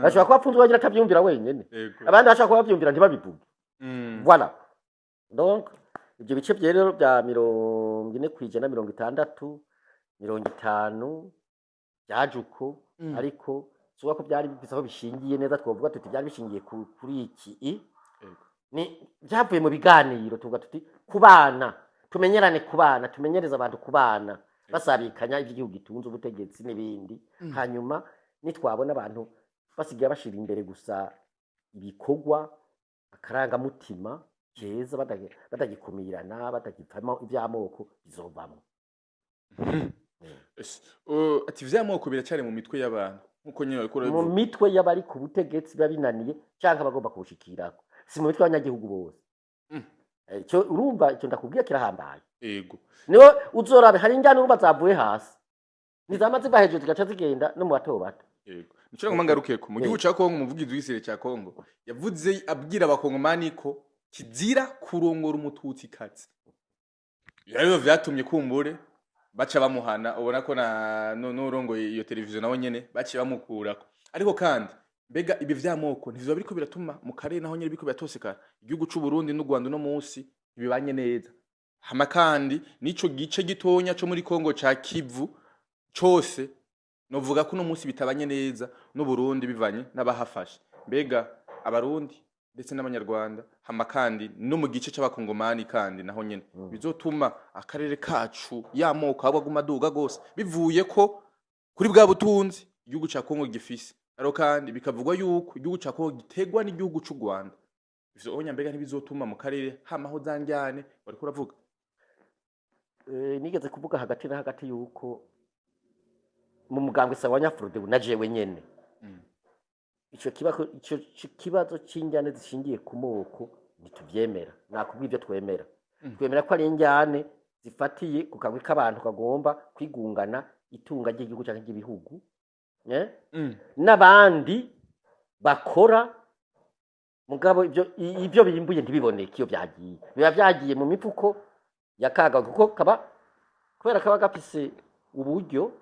Ashobora kuba apfunzwe wagira atavyumvira wenyene, abandi bashaka kuba bavyumvira ntibabivuge. Voilà. Donc ibyo bice rero bya 40% 60 50 byajuko ariko suba ko byari bisaho bishingiye neza twovuga tuti byari bishingiye kuri iki ni byavuye mu biganiro tuvuga tuti kubana tumenyerane kubana tumenyereza abantu kubana basabikanya iby'igihugu gitunze ubutegetsi n'ibindi. Hanyuma nitwabona abantu basigaye bashira imbere gusa ibikorwa akaranga mutima keza batagikumirana batagipfamo iby'amoko bizovamo. Ati ivy'amoko biracyari mu mitwe y'abantu nkuko nyine ariko mu mitwe y'abari ku butegetsi babinaniye cyangwa bagomba kubushikirako, si mu mitwe y'abanyagihugu bose. Cyo urumva icyo ndakubwiye kirahambaye. Yego niwe uzorabe hari injyana urumva zavuye hasi nizamaze ziva hejuru zigaca zigenda no mu bato bato. Yego nico ngaruke mu gihugu cya Kongo umuvugizi w'isire cya Kongo yavuze abwira abakongomani ko kizira kurongora umututsi kazi. Yari vyatumye kumbure baca bamuhana ubona ko na n'urongo iyo televiziyo nawe nyene baci bamukurako. Ariko kandi mbega ibi vy'amoko ntizo biriko biratuma mu karere naho nyene biko biratosekara igihugu cy'u Burundi n'u Rwanda no munsi ibibanye neza. Hama kandi nico gice gitonya cyo muri Kongo ca Kivu cyose novuga ko no munsi bitabanye neza n'u Burundi bivanye n'abahafashe. Mbega abarundi ndetse n'abanyarwanda hama kandi no mu gice c'abakongomani kandi naho nyene bizotuma akarere kacu y'amoko abo gumaduga gose bivuye ko kuri bwa butunzi igihugu ca Kongo gifise. Aro kandi bikavugwa yuko igihugu ca Kongo gitegwa n'igihugu c'u Rwanda. Ivyo onya mbega ntibizotuma mu karere hamaho zanjyane bariko uravuga. Nigeze kuvuga hagati na hagati yuko mu mugambwe sawanya Frode na jewe nyene ico kibazo c'injyane zishingiye ku moko ntituvyemera. Nakubwiye ibyo twemera. Twemera ko ari injyane zifatiye ku kagwi k'abantu kagomba kwigungana itunga ry'igihugu cyangwa ry'ibihugu n'abandi bakora mugabo ibyo bimbuye ntibiboneke iyo byagiye biba byagiye mu mifuko yakaga kuko kubera kaba gafise uburyo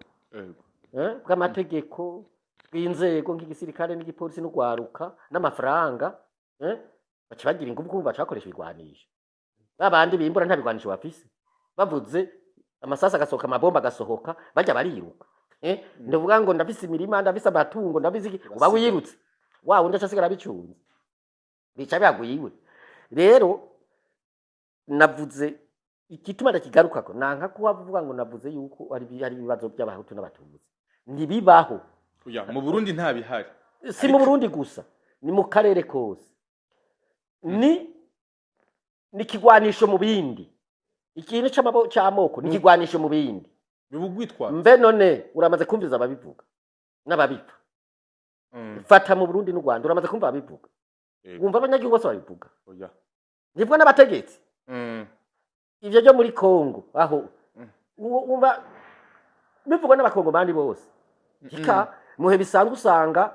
bw'amategeko bw'inzego nk'igisirikare n'igipolisi n'ugwaruka n'amafaranga baca bagira ingufu baca bakoresha ibigwanisho. babandi bimbura nta bigwanisho bafise bavuze amasasa agasohoka amabomba agasohoka bajya bariruka ndavuga ngo ndafise imirima ndafise amatungo ndafise iki uba wirutse wa wundi acasigara bicunze bica byaguyiwe rero navuze igituma ndakigarukako nanka ko wavuga ngo navuze yuko ari ibibazo by'abahutu n'abatutsi ntibibaho mu Burundi nta bihari si mu Burundi gusa ni mu karere kose ni kigwanisho mu bindi ikintu cy'amoko ni kigwanisho mu bindi bibugwitwa mbe none uramaze kumviza ababivuga n'ababipfa fata mu Burundi n'u Rwanda uramaze kumva ababivuga wumva abanyagihugu bose babivuga nibwo n'abategetsi ivyo byo muri Kongo aho wumva bivugwa n'abakongomani bose hika muhe bisanzwe usanga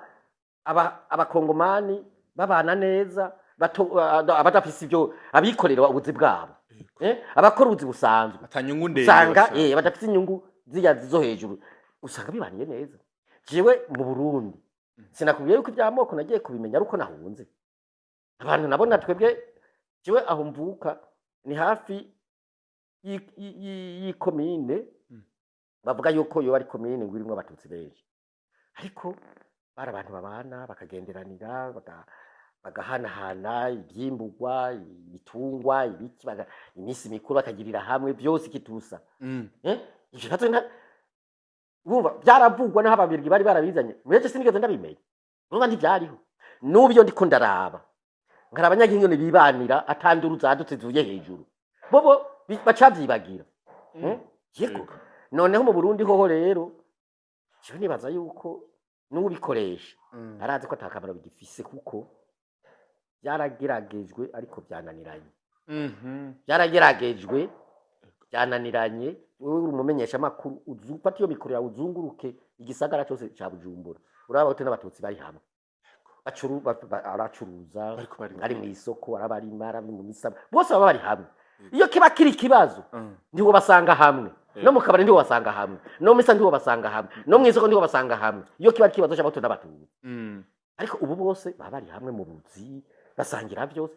abakongomani babana neza abadafise ibyo abikorera ubuzi bwabo abakora ubuzi busanzwe atanyungu ndende usanga badafise inyungu ziya zo hejuru usanga bibaniye neza jewe mu Burundi sinakubwiye yuko ibyamoko nagiye kubimenya aruko nahunze abantu nabona twebwe jewe aho mvuka ni hafi yikomine bavuga yuko yo ari komine ngwirimwe abatutsi benshi ariko bari abantu babana bakagenderanira bagahanahana ibyimburwa ibitungwa ibiki iminsi mikuru bakagirira hamwe byose kitusa ivyo natwe wumva byaravugwa naho ababirigi bari barabizanye mureke sinigeze ndabimenya numva ntibyariho n'ubyo ndiko ndaraba ngara abanyagihugu bibanira atanduru zadutse zuye hejuru bobo bacavyibagira yego noneho mu Burundi hoho rero cyo nibaza yuko n'ubikoresha arazi ko atakamaro bigifise kuko byarageragejwe ariko byananiranye byarageragejwe byananiranye wewe umumenyesha makuru uzufata iyo mikoro yawe uzunguruke igisagara cyose ca Bujumbura uraba hote n'abatutsi bari hamwe aracuruza ari mu isoko arabarima ari mu misaba bose baba bari hamwe iyo kiba kiri kibazo ndiwo basanga hamwe no mukabari ndiwo basanga hamwe no misa ndiwo basanga hamwe no mwisoko ndiwo basanga hamwe iyo kiba kibazo cy'abato n'abatutsi ariko ubu bose baba bari hamwe mu buzi basangira byose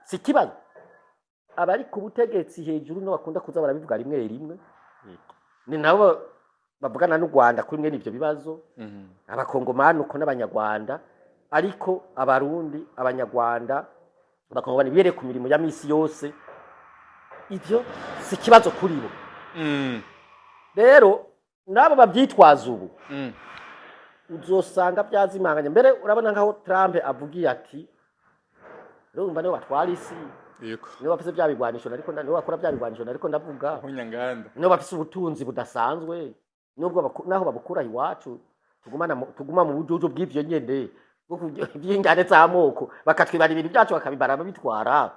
si kibazo abari ku butegetsi hejuru no bakunda kuza barabivuga rimwe rimwe ni nabo bavugana n'u Rwanda kuri mwe n'ivyo bibazo abakongomani uko n'abanyarwanda ariko abarundi abanyarwanda bakongomani bire ku mirimo ya misi yose ivyo si kibazo kuri bo rero nabo bavyitwaza ubu uzosanga byazimanganya mbere urabona nkaho Trump avugiye ati urumva niwe batwara isi niwe bafise bya bigwanisho ariko niwe bakora bya bigwanisho ariko ndavuga niwe bafise ubutunzi budasanzwe nubwo naho babukura iwacu tuguma mu bujuju bw'ivyo nyene by'ingane z'amoko bakatwibara ibintu byacu bakabibara babitwara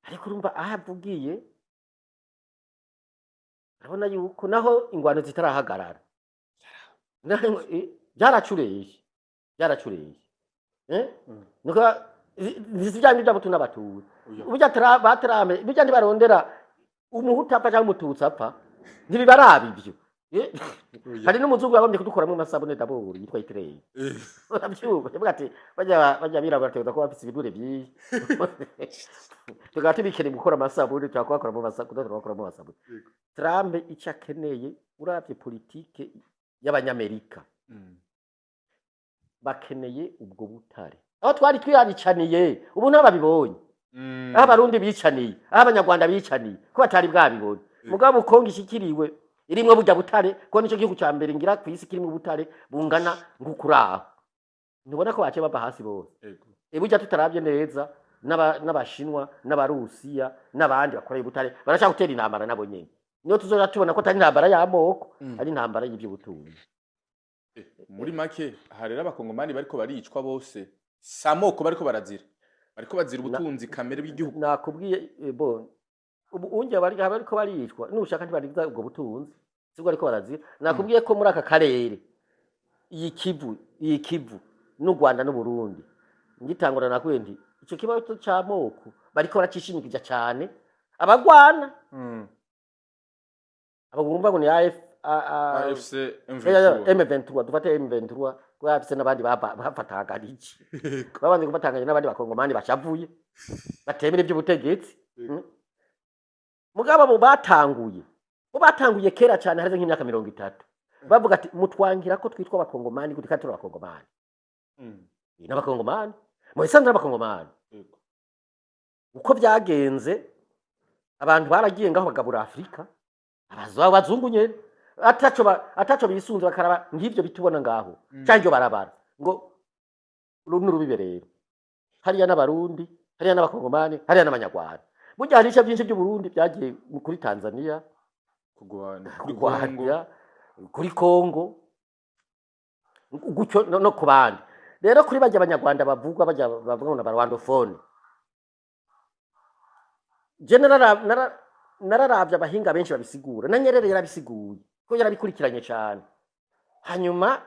ariko urumva ahavugiye urabona yuko naho ingwano zitarahagarara byaracureye nuko zivyanyu by'abato n'abatutsi ubujya baterame bijya ntibarondera umuhutu apfa cyangwa umututsi apfa ntibibarabi ibyo hari n'umuzungu yagombye kudukoramo amasabune dabori yitwa Itireye urabyumva yavuga ati bajya birabura bategeza ko bafise ibinure byinshi tugahita tubikeneye gukora amasabune tukakoramo amasabune Trump icyo akeneye urabye politike y'abanyamerika bakeneye ubwo butare aho twari twiyaricaniye ubu ntababibonye aho abarundi bicaniye aho abanyarwanda bicaniye ko batari bwabibonye mugabo Kongo ishikiriwe irimwe burya butare ko nico gihugu cya mbere ngira ku isi kirimo butare bungana ngukuraho ntubona ko bace bava hasi bose burya tutarabye neza n'abashinwa n'abarusiya n'abandi bakora ibutare barashaka gutera intambara nabo nyene niyo tuzoja tubona ko atari intambara y'amoko ari intambara y'iby'ubutunzi muri make harera abakongomani bariko baricwa bose samoko bariko bazira ubutunzi kamere bw'igihugu nakubwiye ubu unje bariko baricwa nushaka ntibariza ubwo butunzi sibwo ariko barazira nakubwiye ko muri aka karere iyi Kivu n'u Rwanda n'u Burundi ngitangura nakubwiye nti ico kibazo cy'amoko bariko baracishimikija cyane abagwana abagumba ngo ni AFC M23 dufate M23 ko yafise n'abandi bafataga iki babanje kubatanganya n'abandi bakongomani bashavuye batemera iby'ubutegetsi mugabo bo batanguye kera cyane harize nk'imyaka 30 bavuga ati mutwangira ko twitwa abakongomani gute kandi turi abakongomani n'abakongomani mu isanzwe n'abakongomani uko byagenze abantu baragiye ngaho bagabura Afrika abazungu nyene ataco bisunze bakaraba ngivyo bitubona ngaho cyangwa barabara ngo rubibe rero hariya n'abarundi hariya n'abakongomani hariya n'abanyarwanda burya hari isha byinshi by'u Burundi byagiye kuri Tanzania kugwanda kuri Kongo gucyo no kubandi rero kuri bajya abanyarwanda bavuga ngo n'abarwandofone nararavye abahinga benshi babisigura na Nyerere yarabisiguye ko yarabikurikiranye cyane hanyuma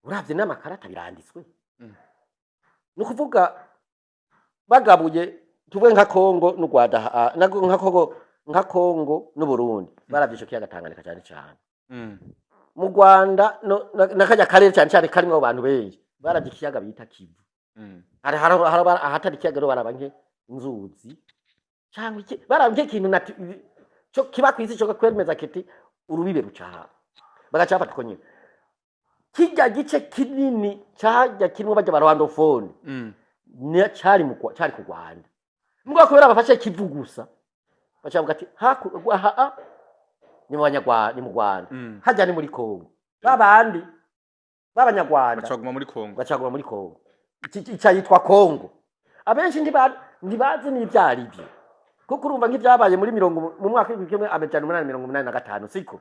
uravye n'amakarata biranditswe nukuvuga bagabuye tuvuge nka Kongo n'u Rwanda nka Kongo n'u Burundi baravyisho kiyaga Tanganyika cyane cyane mu Rwanda nakajya karere cyane cyane karimo abantu benshi baravye ikiyaga bita Kivu hari ahatari ikiyaga ro barabanke inzuzi cyangwa iki barambye ikintu cyo kiba kwisi cyo kwemeza kiti urubibe rucaha bagacafata ko nyine kijya gice kinini cyajya kirimo bajya barwandofone cyari ku Rwanda mbwa kubera bafashe Kivu gusa bacavuga ati ni mu Banyarwanda ni mu Rwanda hajya ni muri Kongo babandi b'Abanyarwanda bacaguma muri Kongo cyitwa Kongo abenshi ntibazi n'ibyari byo kuko urumva nk'ibyabaye muri mu mwaka w'1885 siko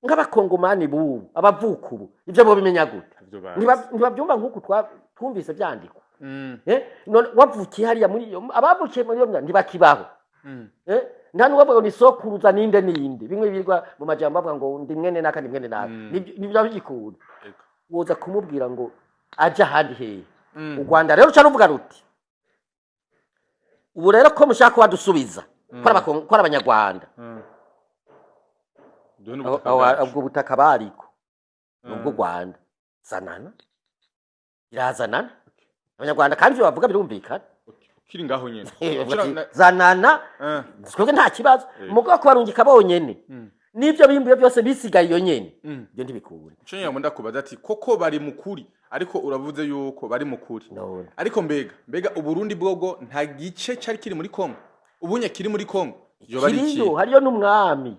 nk'abakongomani bubu abavuka ubu ibyo bo bimenya gute ntibabyumva nk'uko twumvise byandikwa none wavukiye hariya muri iyo abavukiye muri iyo ntibakibaho nta n'uwavuga ngo ni sokuruza ninde bimwe birwa mu majambo bavuga ngo ndi mwene naka ndi mwene naka nibyo bigikunda woza kumubwira ngo aje ahandi hehe u Rwanda rero uca ruvuga ruti ubu rero ko mushaka kubadusubiza ko abanyarwanda ubwo butaka bariko nubwo Rwanda zanana irazanana abanyarwanda kandi byo bavuga birumvikana kiri ngaho nyene zanana twebwe nta kibazo mugo ko barungika bonyene nibyo bimbuye byose bisigaye iyo nyene byo ntibikure cyo nyamunda kubaza ati koko bari mukuri ariko uravuze yuko bari mukuri ariko mbega uburundi bwogo nta gice cyari kiri muri Kongo ubunye kiri muri Kongo yo bari iki hariyo n'umwami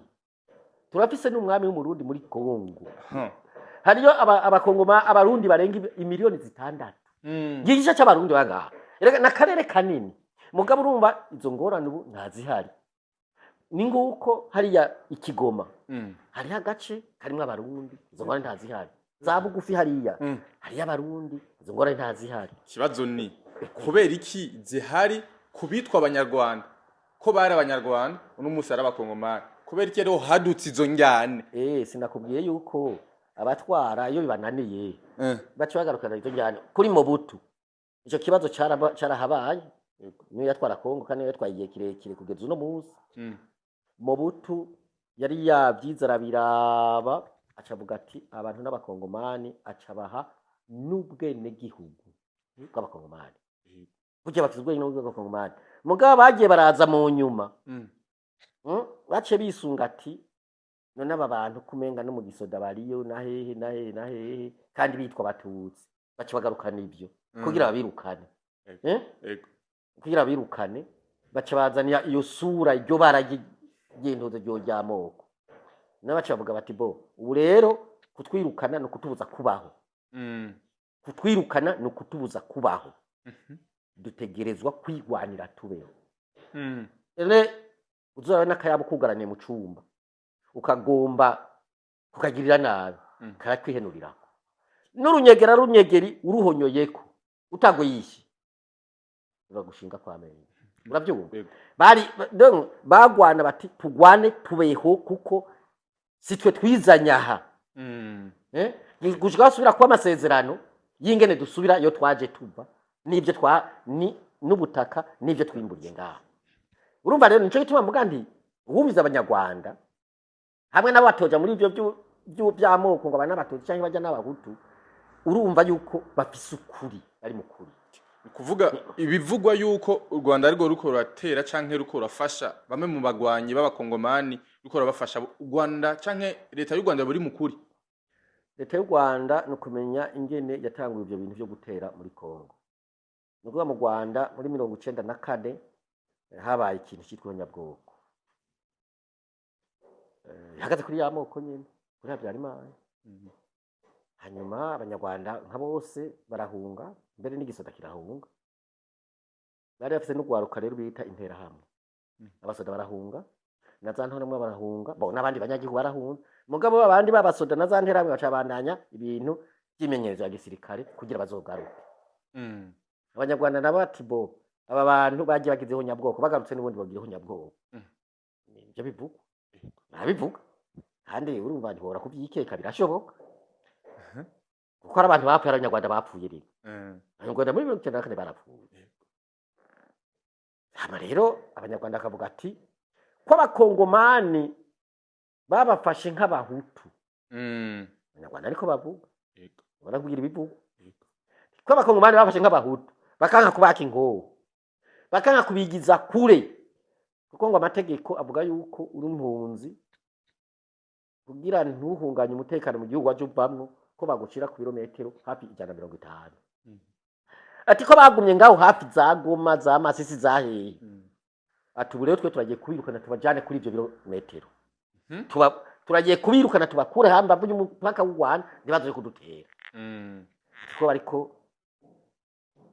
turafise n'umwami w'umurundi muri Kongo hariyo abakongoma abarundi barenga imiliyoni 6 gice cy'abarundi bagaha na karere kanini mugabo urumva izo ngorane ubu ntazihari ni nguko hariya ikigoma hariya agace karimo abarundi izo ngorane ntazihari za bugufi hariya hariya abarundi izo ngorane ntazihari kibazo ni kubera iki zihari kubitwa abanyarwanda ko bari abanyarwanda n'umunsi ari abakongomani kubera iki rero hadutse izo njyane sinakubwiye yuko abatwara iyo bibananiye baca bagarukana izo njyane kuri Mobutu icyo kibazo cyarahabaye niyo yatwara Kongo kandi yatwaye igihe kirekire kugeza uno munsi Mobutu yari yabyizera biraba acavuga ati abantu n'abakongomani acabaha n'ubwene gihugu bw'abakongomani burya bafite ubwene bw'abakongomani mugabo bagiye baraza mu nyuma bace bisunga ati none aba bantu kumenga no mu gisoda bariyo na hehe kandi bitwa batutsi bace bagarukana ibyo kugira babirukane kugira babirukane bace bazania iyo sura iryo baragendoze ryo ryamoko n'abace bavuga bati bo ubu rero kutwirukana no kutubuza kubaho kutwirukana no kutubuza kubaho dutegerezwa kwigwanira tubeho uzabona akayabo kugaraniye mu cumba ukagomba kukagirira nabi karakwihenurira runyegeri uruhonyoyeko utago yishi uragushinga kwa menye urabyumva bagwana bati tugwane tubeho kuko sitwe twizanyaha gushika basubira kwa amasezerano yingene dusubira iyo twaje tuva nibyo n'ubutaka nibyo twimburiye ngaho urumva rero nico gituma mugandi ubumiza abanyarwanda hamwe n'abatoja muri ibyo by'amoko ngo abana batoje cyangwa bajya n'abahutu urumva yuko bafise ukuri bari mukuri kuvuga ibivugwa yuko u Rwanda ariko ruko ruratera canke ruko rafasha bamwe mu bagwanyi b'abakongomani ruko rabafasha u Rwanda canke leta y'u Rwanda buri mukuri. leta y'u Rwanda no kumenya ingene yatanguye ivyo bintu byo gutera muri Kongo. Nukuvuga mu Rwanda muri 1994 habaye ikintu cyitwa nyabwoko. Hagaze kuri yamoko nyene kuri Habyarimana. Hanyuma abanyarwanda nka bose barahunga mbere n'igisoda kirahunga. Bari bafite n'ugwaruka rero bita intera hamwe. Abasoda barahunga na za ntonemwe barahunga bo n'abandi banyagihugu barahunga. Mugabo abandi babasoda na za ntera hamwe bacabandanya ibintu by'imenyerezo ya gisirikare kugira bazogaruke. Abanyarwanda nabo ati bo aba bantu bagiye bagizeho nyabwoko bagarutse n'ubundi bagireho nyabwoko. Ibyo bivuga nabivuga kandi urumva ntibora kubyikeka birashoboka. Kuko ari abantu bapfuye abanyarwanda bapfuye rero. Abanyarwanda muri 1994 barapfuye. Hama rero abanyarwanda akavuga ati ko abakongomani babafashe nk'abahutu. Abanyarwanda ariko bavuga. Baravugira ibivuga. Ko abakongomani babafashe nk'abahutu bakanga kubaka ingoho. Bakanga kubigiza kure. Kuko ngo amategeko avuga yuko uri impunzi kugira ntuhunganye umutekano mu gihugu waje ubamwo ko bagushira ku birometero hafi 150. Ati ko bagumye ngaho hafi za Goma za Masisi zahe. Ati ubu rero twe turagiye kubirukana tubajane kuri ivyo birometero. Turagiye kubirukana tubakure hamba byo umupaka w'u Rwanda ntibazoje kudutera. Ko bariko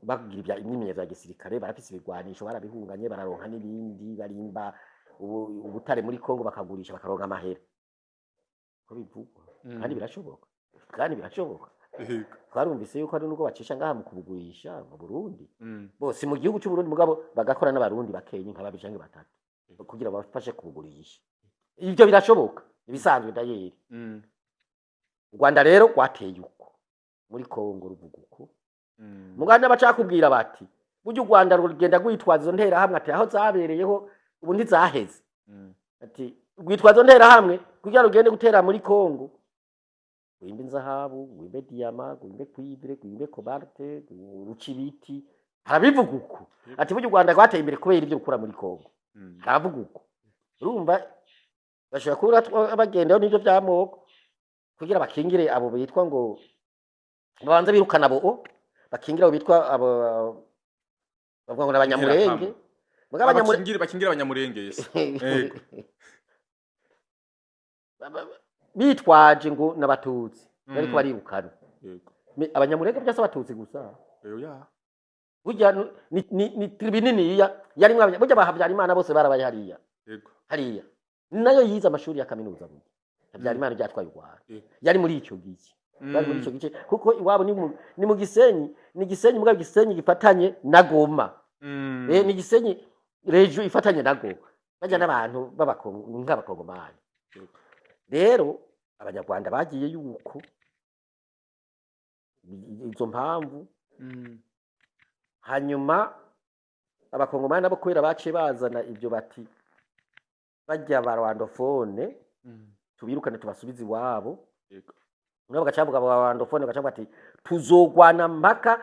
bagira ibya imyimenyerezo ya gisirikare barafise ibigwanisho barabihunganye bararonka n'ibindi barimba ubutare muri Kongo bakagurisha bakaronka amahera. Ko bivugwa kandi birashoboka. Kandi birashoboka. Twarumvise yuko ari nuko bacisha ngaha mu kubugurisha mu Burundi. Bose mu gihugu cy'u Burundi mugabo bagakora n'abarundi bakenye nk'ababishange batatu kugira bafashe kubugurisha. Ibyo birashoboka ibisanzwe dayeri. U Rwanda rero gwateye uko muri Kongo ruvuga uko. Muganda bacakubwira bati buryo u Rwanda rugenda gwitwaza izo ntera hamwe ati aho zabereyeho ubu ntizaheze. Ati gwitwaza ntera hamwe kugira rugende gutera muri Kongo. Gwimbe inzahabu, gwimbe diyama, gwimbe cuivre, gwimbe cobalt, rucibiti. Harabivuga uko. Ati buryo u Rwanda gwateye imbere kubera ibyo gukura muri Kongo. Haravuga uko. Urumva bashobora kuba bagendaho n'ibyo byamoko kugira bakingire abo bitwa ngo babanza birukana abo bakingira abo bitwa abo bavuga ngo abanyamurenge. Bakingira abanyamurenge Yesu. Bitwaje ngo nabatutsi ariko barirukana. Abanyamurenge byase abatutsi gusa. Burya ni tribinini yarimwe burya Habyarimana bose barabaye hariya. Hariya nayo yize amashuri ya kaminuza burya. Habyarimana byatwaye u Rwanda. Yari muri icyo gice. Bari muri icyo gice kuko iwabo ni mu Gisenyi, ni Gisenyi mugabo Gisenyi gifatanye na Goma. Ni Gisenyi rejo ifatanye na Goma. Bajya n'abantu nk'abakongomani. Rero abanyarwanda bagiye yuko izo mpamvu hanyuma abakongomani nabo kwera baciye bazana ibyo bati bajya barwandofone tubirukane tubasubize iwabo. Nabo bagacavuga barwandofone bagacavuga ati tuzogwana mpaka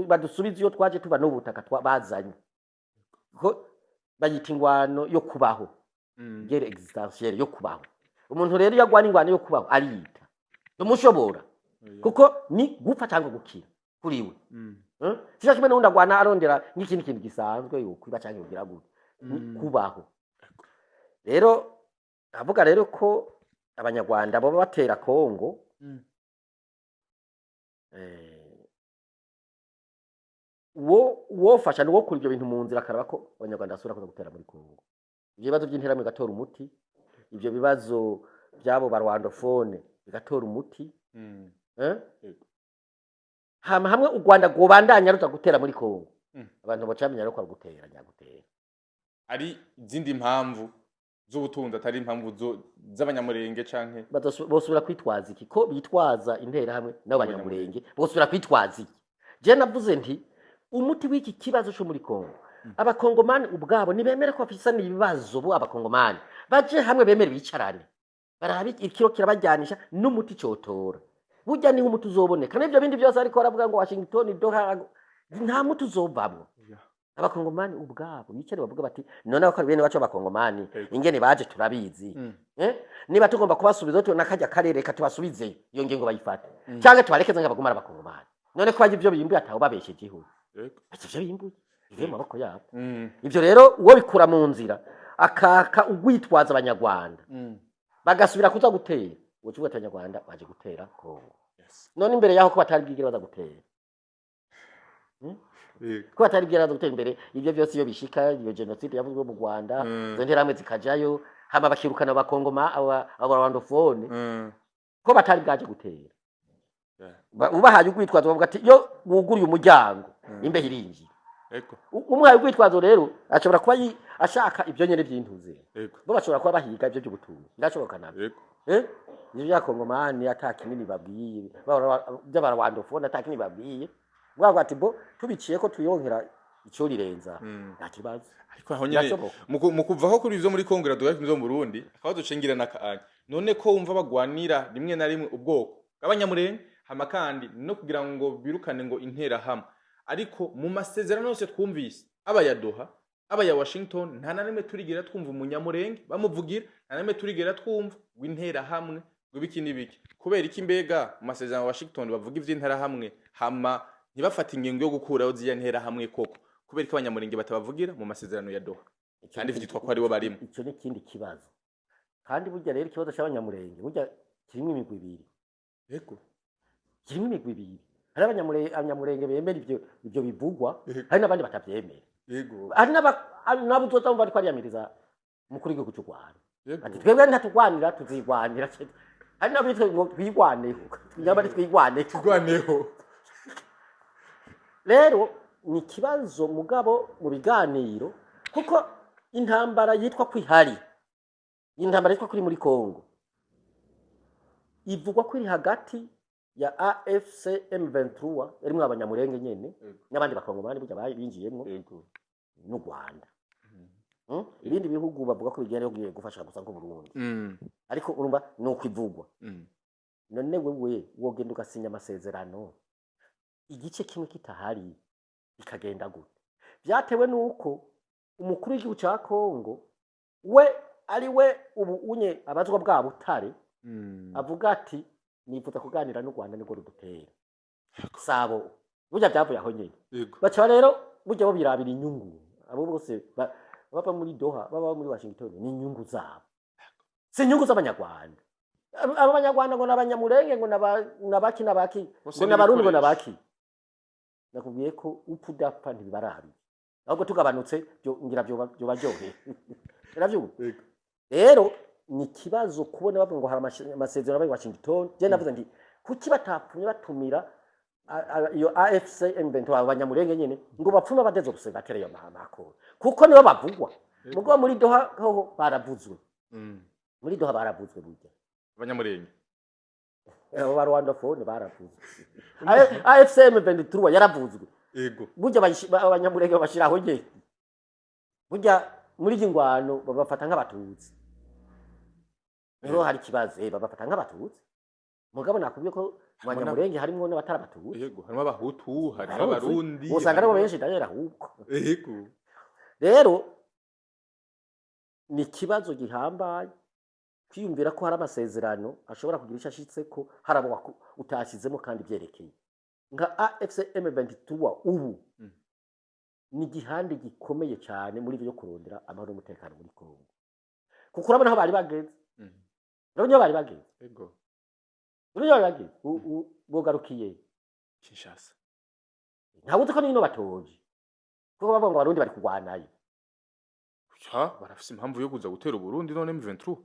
badusubize iyo twaje tuba n'ubutaka bazanye ko bayita ingwano yo kubaho. Gere existentielle yo kubaho. Umuntu rero yagwana ingwano yo kubaho arita numushobora kuko ni gupfa cyangwa gukira kuriwe. Sija kimwe n'undi agwana arondera n'ikindi kintu gisanzwe yo kwiba cyangwa kugira gute kubaho. Rero avuga rero ko abanyarwanda bo batera Kongo wo fasha no kuri ibyo bintu mu nzira karaba ko abanyarwanda asura kuza gutera muri Kongo. Ibyo bibazo by'interamwe gatora umuti, ibyo bibazo byabo barwandofone bigatora umuti. Hamwe u Rwanda gobandanya ruza gutera muri Kongo. Abantu bacamenya rero ko gutera nyagutera. Ari izindi mpamvu z'ubutunzi atari impamvu z'abanyamurenge canke bosubira kwitwaza iki ko bitwaza intera hamwe n'abanyamurenge bosubira kwitwaza iki. Je navuze nti umuti w'iki kibazo cyo muri Kongo abakongomani ubwabo nibemere ko bafisana ibibazo bo abakongomani baje hamwe bemere bicarane barabi ikiro kirabajyanisha n'umuti cyotora burya niho umuti uzoboneka n'ibyo bindi byose ariko aravuga ngo Washington Doha nta muti uzovamwo abakongomani ubwabo bicare bavuga bati none ko bene bacu abakongomani ingene baje turabizi niba tugomba kubasubiza to nakajya karere katubasubize iyo ngingo bayifata cyangwa tubarekeze nk'abagomara abakongomani none ko baje ibyo bimbuye ataho babeshe igihugu ivyo bimbuye ivyo mu maboko yabo ivyo rero uwo bikura mu nzira akaka ugwitwaza abanyarwanda bagasubira kuza gutera uwo kivuga abanyarwanda baje gutera Kongo none imbere yaho ko batari bwigire baza gutera ko batari bwiraza gutera imbere ibyo byose iyo bishika iyo genocide yavuzwe mu Rwanda zo nteramwe zikajayo hama bakirukana abakongoma abarwandofone ko batari bwaje gutera ubahaye ugwitwazo bavuga ati yo wuguriye umuryango imbeho irinjira umwaye ugwitwazo rero ashobora kuba ashaka ibyo nyene by'intuze bo bashobora kuba bahiga ibyo by'ubutunzi ndashoboka nabyo ibyo byakongomani atakinini babwiye by'abarwandofone atakinini babwiye bwavuga ati bo tubiciye ko tuyonkera icyo rirenza nta kibazo ariko aho nyene mu kuvaho kuri ivyo muri Kongo dugaje mu Burundi akabazo cengirana kaanye none ko wumva bagwanira rimwe na rimwe ubwoko bw'abanyamurenge hama kandi no kugira ngo birukane ngo intera hamwe ariko mu masezerano yose twumvise aba ya Doha aba ya Washington nta na rimwe turigira twumva umunyamurenge bamuvugira nta na rimwe turigira twumva w'intera hamwe gwibiki nibiki kubera iki mbega mu masezerano ya Washington bavuga ivy'intera hamwe hama ntibafata ingingo yo gukuraho ziya ntera hamwe koko kubera ko abanyamurenge batabavugira mu masezerano ya Doha kandi vyitwa ko ari bo barimo ico ni kindi kibazo kandi burya rero ikibazo cy'abanyamurenge burya kirimo imigwi ibiri kirimo imigwi ibiri hari abanyamurenge bemera ibyo bivugwa hari n'abandi batavyemera hari n'abuzoza bari kwariamiriza umukuru w'igihugu cy'u Rwanda ati twebwe ntatugwanira tuzigwanira hari n'abitwe ngo twigwaneho nyabari twigwaneho rero ni ikibazo mugabo mu biganiro kuko intambara yitwa kwihari intambara yitwa kuri muri Kongo ivugwa kuri hagati ya AFC M23 erimwe abanyamurenge nyene n'abandi bakongomani burya binjiyemo n'u Rwanda ibindi bihugu bavuga ko bigenda yo gufasha gusa ngo Burundi ariko urumva no kwivugwa none wewe wogenda ugasinya amasezerano igice kimwe kitahari bikagenda gute byatewe nuko umukuru w'igihugu cya Kongo we ari we ubu unye abazwa bwa butare avuga ati nifuza kuganira n'u Rwanda niko rudutera sabo burya byavuye aho nyine bacha rero burya bo birabira inyungu abo bose baba muri Doha baba muri Washington ni inyungu zabo si inyungu z'abanyarwanda abanyarwanda ngo nabanyamurenge ngo nabaki ngo nabarundi ngo nabaki nakubwiye ko upfu dapfa ntibarabi ahubwo tugabanutse ngira byo baryohe rero ni kibazo kubona bavuga ngo hari amasezerano bari Washington je navuze ndi kuki batapfunye batumira iyo AFC M23 abanyamurenge nyene ngo bapfuma badezo gusenga yo mahako kuko nibo bavugwa mugo muri Doha ho baravuzwe muri Doha baravuzwe burya abanyamurenge Rwanda phone baravuzwe AFC M23 yaravuzwe burya abanyamurenge bashiraho nge burya muri jingwano babafata nk'abatutsi rero hari kibazo babafata nk'abatutsi mugabo nakubwiye ko abanyamurenge harimo n'abatarabatutsi harimo abahutu harimo abarundi usanga ari benshi dayera huko rero ni kibazo gihambaye kwiyumvira ko hari amasezerano ashobora kugira icyo ashitse ko harabo utashizemo kandi byerekeye nka AFC M23 ubu ni gihande gikomeye cyane muri byo kurondera amahoro n'umutekano muri Kongo kuko urabona aho bari bageze urabona bari bageze bogarukiye Kinshasa ntabwo ko nino batoje kuko bavuga ngo abarundi bari kurwanayo barafise impamvu yo kuza gutera Burundi none M23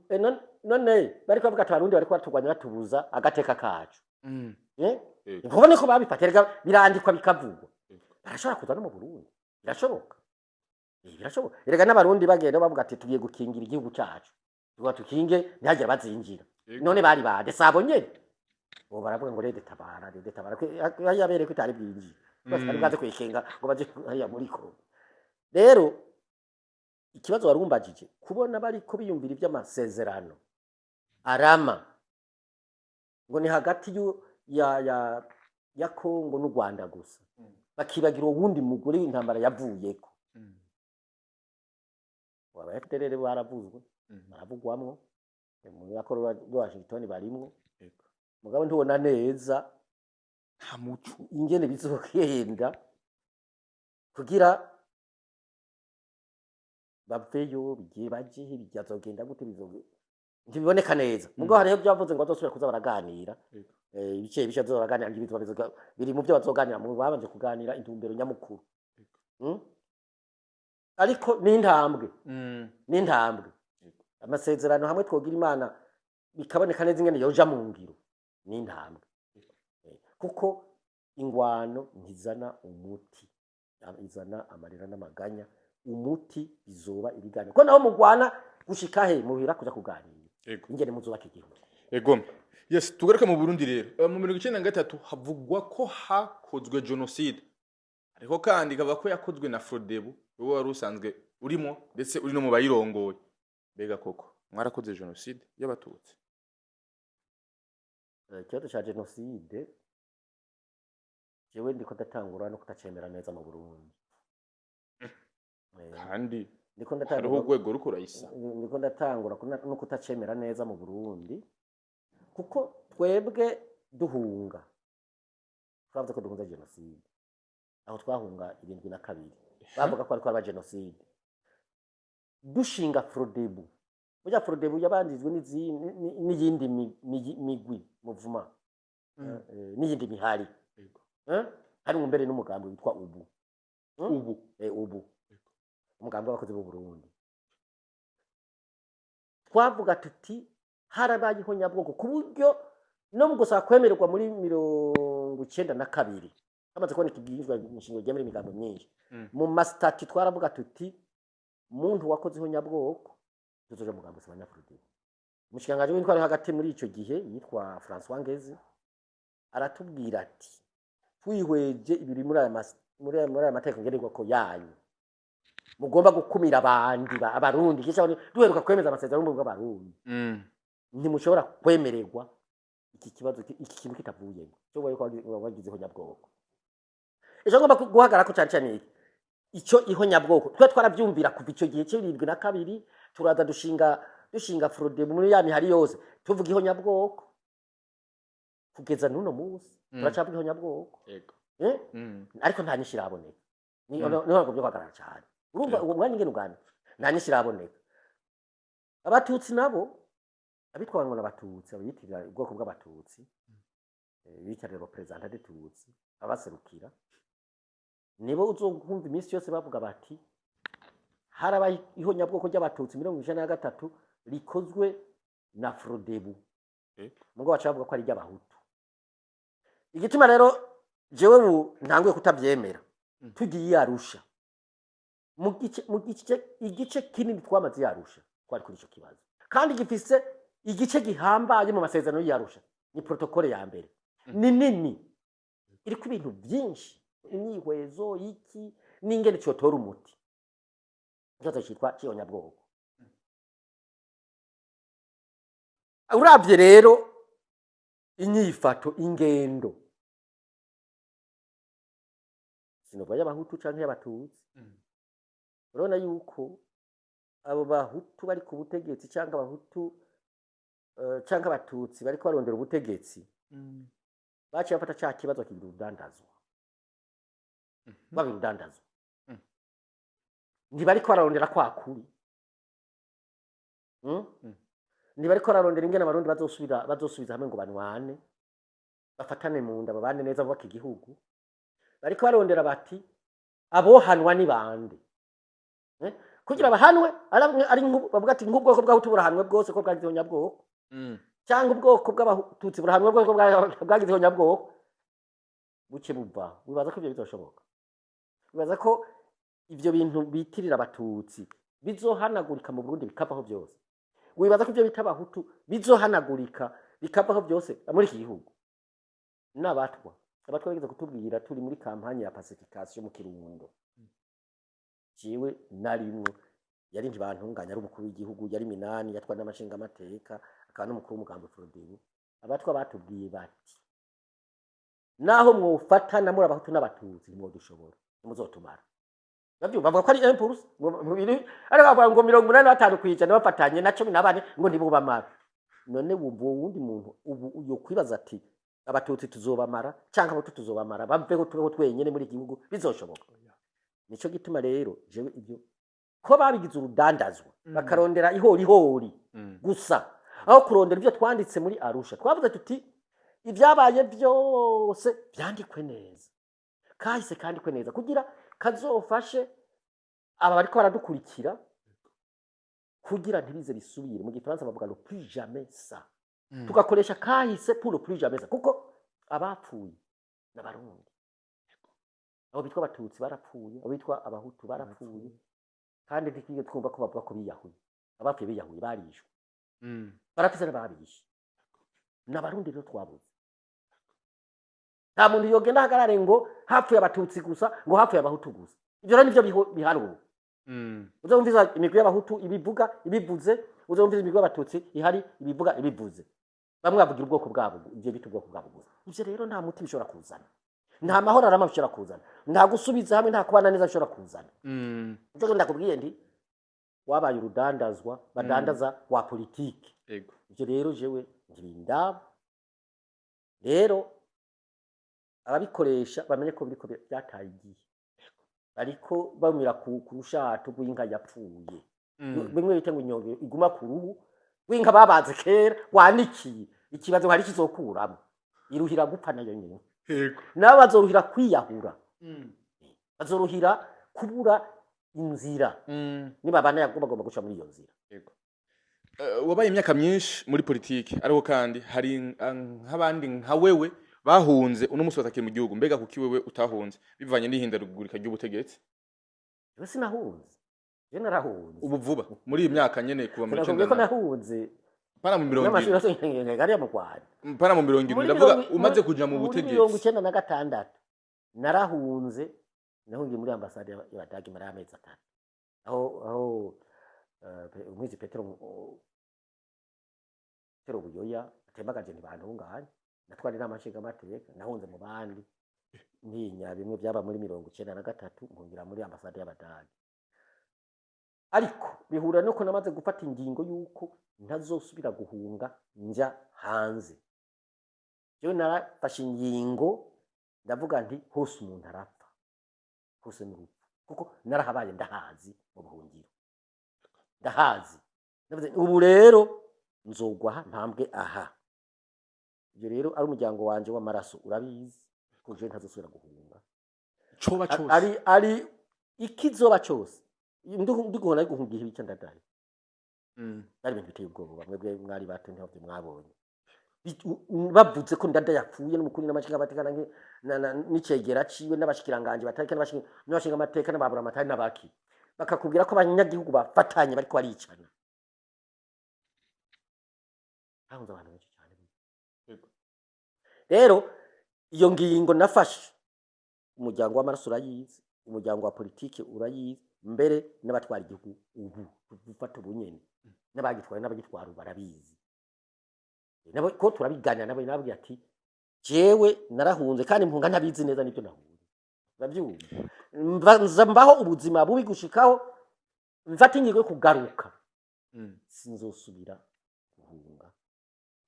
none bari kuvuga ati abarundi bari kwaturwanya batubuza agateka kacu ubone ko babifatira birandikwa bikavugwa barashobora kuza no mu Burundi birashoboka erega n'abarundi bagenda bavuga ati tugiye gukingira igihugu cyacu tuba tukinge ntihagire bazinjira none bari bade sabo nyene bo baravuga ngo rede tabara yabereye ko itari bwinji bari bwaze kwikenga ngo baje hariya muri Kongo rero ikibazo warumbajije kubona bari ko biyumvira iby'amasezerano arama ngo ni hagati ya Kongo n'u Rwanda gusa bakibagira uwundi mugore w'intambara yavuyeko aba FDLR baravuzwe baravugwamwo mu yakoro rwa Washington barimwo mugabo ntubona neza nta muco ingene bizogenda kugira baveyo bigiye baje bizogenda gute ntibiboneka neza mugabo hariho byavuze ngo bazosubira kuza baraganira ibice bisha baraganira ngibizwa biri mu byo bazoganira mu babanje kuganira intumbero nyamukuru ariko n'intambwe amasezerano hamwe twogira Imana bikaboneka neza ingene yoja mu ngiro n'intambwe kuko ingwano ntizana umuti izana amarira n'amaganya umuti izoba ibigane ko naho mugwana gushika he muhira kuja kuganira ingene muzubaka igihugu ego yes tugaruka mu Burundi rero mu 1993 havugwa ko hakozwe genocide ariko kandi kava ko yakozwe na Frodebu wowe wari usanzwe urimo ndetse uri no mu bayirongoye bega koko mwarakoze genocide y'abatutsi ikibazo ca genocide jewe ndiko ndatangura no kutacemera neza mu Burundi kandi ndiko ndatangura hariho urwego ruko urayisa ndiko ndatangura no kutacemera neza mu Burundi kuko twebwe duhunga twavuze ko duhunga genocide aho twahunga 72 bavuga ko ariko aba genocide dushinga Frodebu burya Frodebu yabanjijwe n'iyindi migwi muvuma n'iyindi mihari hari mu mbere n'umugambi witwa ubu umugambi w'abakozi b'u Burundi twavuga tuti harabayeho nyabwoko ku buryo no mu gusaba kwemererwa muri 92 amaze kuboneka ibwirizwa inshingo ry'amere imigambo myinshi mu mastati twaravuga tuti muntu wakozeho nyabwoko tuzoje mugambo s'abanyafurika umushikanganje w'intwari hagati muri ico gihe yitwa François Ngezi aratubwira ati twihweje ibiri muri aya mateka ngererwa ko yanyu mugomba gukumira abarundi kisha duheruka kwemeza amasezerano y'ubumwe bw'abarundi ntimushobora kwemererwa iki kibazo iki kintu kitavuyemo cyo wagizeho nyabwoko ejo ngomba guhagara ko cyane iki icyo ihonyabwoko twe twarabyumvira kuva icyo gihe cyo 72 turaza dushinga Frodebu muri ya mihari yose tuvuga ihonyabwoko kugeza nuno munsi turacavuga ihonyabwoko yego ariko nta nyishiraboneka niho byo kwagarara cyane urumva uwo mwanya ngene ugana nta nyishiraboneka abatutsi nabo abitwa ngo n'abatutsi abiyitirira ubwoko bw'abatutsi biyitirira representant de tutsi abaserukira nibo uzokumva iminsi yose bavuga bati harabaye ihonyabwoko ry'abatutsi 1993 rikozwe na Frodebu mugo bacavuga ko ari ry'abahutu igituma rero jewe ntanguye kutabyemera tugiye Arusha mu igice kinini twamaze Arusha twari kuri ico kibazo kandi gifise igice gihambaye mu masezerano y'Arusha ni protokole ya mbere ni nini iri ku bintu byinshi imyihwezo iki n'ingene cyotora umuti cyo cyitwa cyonyabwoko uravye rero inyifato ingendo sinova y'abahutu canke y'abatutsi urabona yuko abo bahutu bari ku butegetsi canke abahutu canke abatutsi bari ko barondera ubutegetsi baciye bafata cya kibazo kigira udandazwa babirudandazwa ntibariko bararondera kwa kuri ntibariko bararondera ingene abarundi bazosubiza hamwe ngo banwane bafatane mu nda babane neza bubaka igihugu bariko barondera bati abohanwa ni bande kugira bahanwe ari bavuga ati nk'ubwoko bw'abahutu burahanwe bwose ko bwagize nyabwoko cyangwa ubwoko bw'abatutsi burahanwe bwose ko bwagize nyabwoko buke buva bibaza ko ibyo bizoshoboka bibaza ko ivyo bintu bitirira abatutsi bizohanagurika mu Burundi bikavaho byose wibaza ko ibyo bita abahutu bizohanagurika bikavaho byose muri iki gihugu n'abatwa bageze kutubwira turi muri kampanye ya pacification mu Kirundo ciwe narimwe yari ntibantunganya ari umukuru w'igihugu yari minani yatwa n'amashinga amateka akaba n'umukuru w'umugambo Frodebu abatwa batubwiye bati naho mwofatana muri abahutu n'abatutsi ntimwodushobora ntimuzotumara nabyo bavuga ko ari impulse ariko bavuga ngo 85 kwijana bafatanye na 14 ngo ntibubamara none wumva wundi muntu ubu yo kwibaza ati abatutsi tuzobamara cyangwa abahutu tuzobamara baveho tubeho twenyene muri igihugu bizoshoboka nico gituma rero jewe ibyo ko babigize urudandazwa bakarondera ihori gusa aho kurondera ibyo twanditse muri Arusha twavuze tuti ibyabaye byose byandikwe neza kahise kandikwe neza kugira kazofashe aba bariko baradukurikira kugira ntibize bisubire mu gifaransa bavuga le plus jamais ça tugakoresha kahise pour le plus jamais ça kuko abapfuye n'abarundi abo bitwa abatutsi barapfuye abo bitwa abahutu barapfuye kandi dikwiye twumva ko bavuga ko biyahuye abapfuye biyahuye barishwe barafise n'ababishe n'abarundi rero twabuze nta muntu yogenda hagarare ngo hapfuye abatutsi gusa ngo hapfuye abahutu gusa ibyo rero nivyo biharuro uzumviza imigwi y'abahutu ibivuga ibivuze uzumviza imigwi y'abatutsi ihari ibivuga ibivuze bamwe bavugira ubwoko bwabo ibyo bita ubwoko bwabo gusa ibyo rero nta muti bishobora kuzana nta mahoro arama bishobora kuzana nta gusubiza hamwe nta kubana neza bishobora kuzana ibyo ndakubwiye ndi wabaye urudandazwa badandaza wa politiki ibyo rero jewe ngirindaba rero ababikoresha bamenye ko biriko byataye igihe ariko bamira ku rushato rw'inka yapfuye bimwe bita ngo inyonge iguma ku ruhu rw'inka babaze kera wanikiye ikibazo hari kizokuramo iruhira gupfa nayo nyine nabo bazoruhira kwiyahura bazoruhira kubura inzira niba abana yagomba guca muri iyo nzira wabaye imyaka myinshi muri politiki ariko kandi hari nk'abandi nka wewe bahunze uno musi batakiri mu gihugu mbega kuki wewe utahunze bivanye n'ihindagurika ry'ubutegetsi yewe sinahunze je narahunze ubu vuba muri iyi myaka nyene kuva muri 90 ko nahunze para mu 70 n'amashuri yose gari mu Rwanda para mu 70 ndavuga umaze kuja mu butegetsi muri 96 narahunze nahungiye muri ambassade y'Abadage muri amezi 3 aho umwizi Petero Buyoya atembagaje ntibantunganye natwari n'amashinga amateka nahunze mu bandi ntinya bimwe byaba muri 93 nkungira muri ambassade y'Abadage ariko bihura nuko namaze gufata ingingo yuko ntazosubira guhunga nja hanze je narafashe ingingo ndavuga nti hose umuntu arapfa hose n'urupfu kuko narahabaye ndahazi mu buhungiro ndahazi ndavuze ubu rero nzogwa ntambwe aha ibyo rero ari umuryango wanje w'amaraso urabizi ko je ntazosubira guhunga coba cyose ari ikizoba cyose ndiguhona guhungira ibice ndadaye ari ibintu biteye ubwoba mwebwe mwari bato ntavyo mwabonye bavuze ko ndada yapfuye n'umukuru n'amashinga abatekana n'icegera ciwe n'abashikiranganje batarika n'abashinga amateka n'ababura amatari n'abaki bakakubwira ko abanyagihugu bafatanye bariko baricana ahunze abantu benshi cyane rero iyo ngingo nafashe umuryango w'amaraso urayizi umuryango wa politike urayizi mbere n'abatwara igihugu ubu gufata ubunyene n'abagitwara n'abagitwara barabizi nabo ko turabiganira nabo nabwiye ati jewe narahunze kandi mpunga ntabizi neza nibyo nahunze bavyumva mbaho ubuzima bubi gushikaho mfata ingingo yo kugaruka sinzosubira guhunga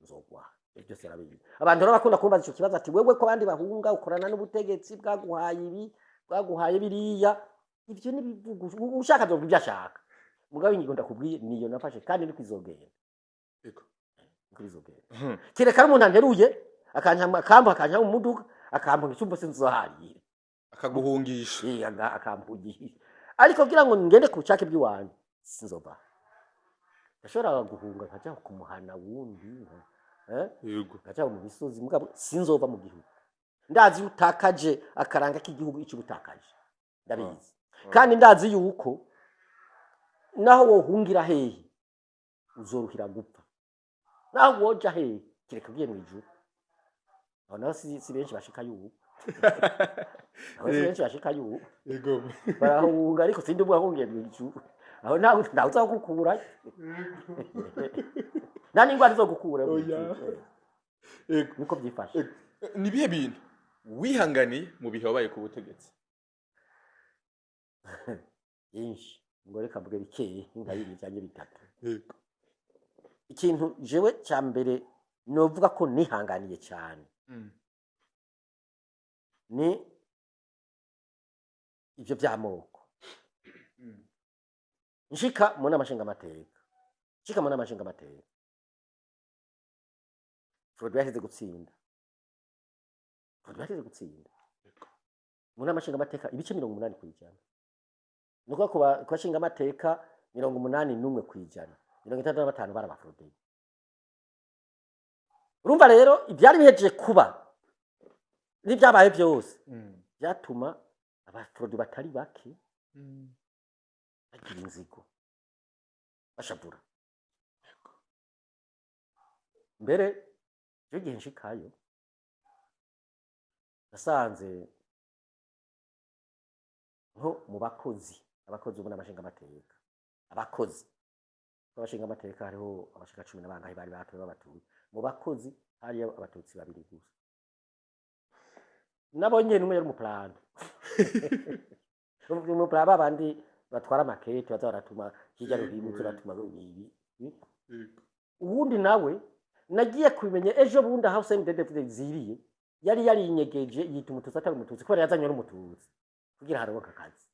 nzogwa ibyo serabizi abantu rero bakunda kumbaza ico kibazo ati wewe ko abandi bahunga ukorana n'ubutegetsi bwaguhaye ibi bwaguhaye biriya ibyo nibivuga ushaka byo byashaka mugabe ingingo ndakubwiye niyo nafashe kandi ni kwizogera kwizogera kireka umuntu anteruye akanya mu muduga akampunga cyumba sinzoharire akaguhungisha akampungisha ariko kugira ngo ngende ku cake by'uwanje sinzoba ndashobora guhunga nkaja kumuhana wundi yego nkaja mu bisozi mugabo sinzova mu gihugu ndazi utakaje akaranga k'igihugu ico butakaje ndabizi kandi ndazi yuko naho wohungira hehe uzoruhira gupfa naho woja hehe kireka ugiye mu ijuru aho naho si benshi bashika yuko aho si benshi bashika yuko yego barahunga ariko sindi ubwo ahungiye mu ijuru aho naho ndaza gukura nani ngwari zo gukura yego niko byifashe ni bihe bintu wihanganiye mu bihe wabaye ku butegetsi? yinshi ngo reka mvuge bikeye nka bibiri cyangwa bitatu. Yego. Ikintu jewe cya mbere novuga ko nihanganiye cyane ni ivyo by'amoko. Nshika mu nama nshingamateka Frodo yaheze gutsinda mu nama nshingamateka ibice 80%. Nuko ku bashingamateka 81%, 65 bari abafrodeye. Urumva rero ibyari bihejeje kuba n'ibyabaye byose byatuma abafrode batari bake bagira inzigo bashavura. Mbere cyo gihe nshikayo nasanze nko mu bakozi ubu n'amashinga amateka, abakozi abashinga amateka hariho abashika 10 n'abangahe bari batowe b'abatutsi. Mu bakozi hari abatutsi babiri gusa, nabonye numwe yari umuplano umuplano abandi batwara makete baza baratuma hirya no hino turatuma ibi. Ubundi nawe nagiye kubimenye ejo bundi aho CNDD ziriye yari inyegeje yita umututsi atari umututsi kubera yazanye n'umututsi kugira haroboka akazi.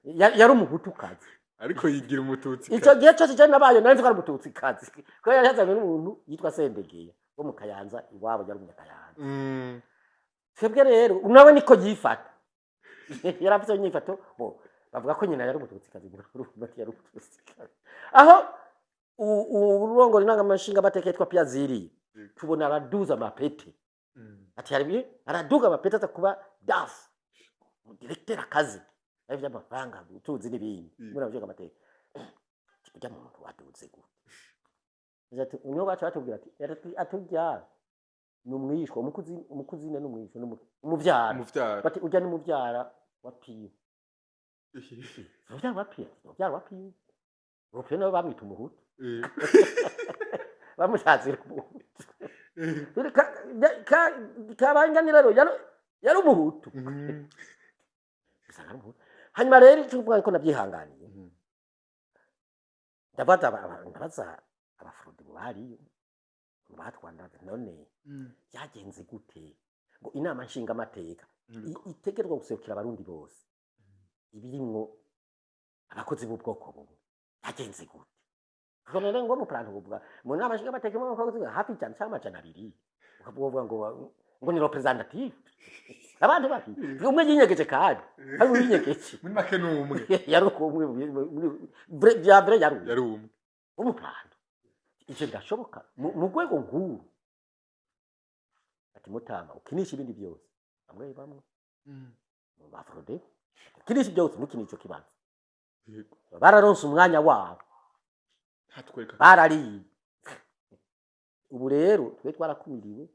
Yari umuhutu kazi ariko yigira umututsi. Icyo gihe cyose cyane nabayo nari nzikora umututsi kazi ko yari yazanye n'umuntu yitwa Sendegeye wo mu Kayanza iwabo yari mu Kayanza. Twebwe rero unawe niko yifata yarafite inyifato bo bavuga ko nyina yari umututsi kazi yari umututsi kazi. Aho urongora n'amashinga bateke twa Piaziri tubona araduza amapete ati hari araduga amapete atakuba DAF directeur akazi ari by'amafaranga utuzi n'ibindi muri abyo amateka kujya mu muntu waduze gute. Ati unyo bacha batubwira ati atujya numwishwa umukuzine numwishwa umuvyara bati ujya n'umuvyara wapiye umuvyara wapiye ubu no bamwita umuhutu bamushatse umuhutu kabanganira rero yari umuhutu. Hanyuma rero cyuvuga ko nabyihanganiye ndabaza abafrode bari batwanda none yagenze gute ngo inama nshinga amateka itegerwa gusekera abarundi bose ibirimwo abakozi b'ubwoko bumwe yagenze gute none ngo mu plan kuvuga mu nama nshinga amateka mu abakozi hafi cyane cyamajana 2 ukavuga ngo ni representative abantu baki umwe yinyegeje kandi ari yinyegeje muri make n'umwe yari umwe bya mbere yari umwe umupano. Icyo ndashoboka mu rwego nkuru ati mutama ukinisha ibindi byose bamwe bafrode ukinisha byose mukinisha kibanza bararonse umwanya wabo barari. Ubu rero twe twarakumiriwe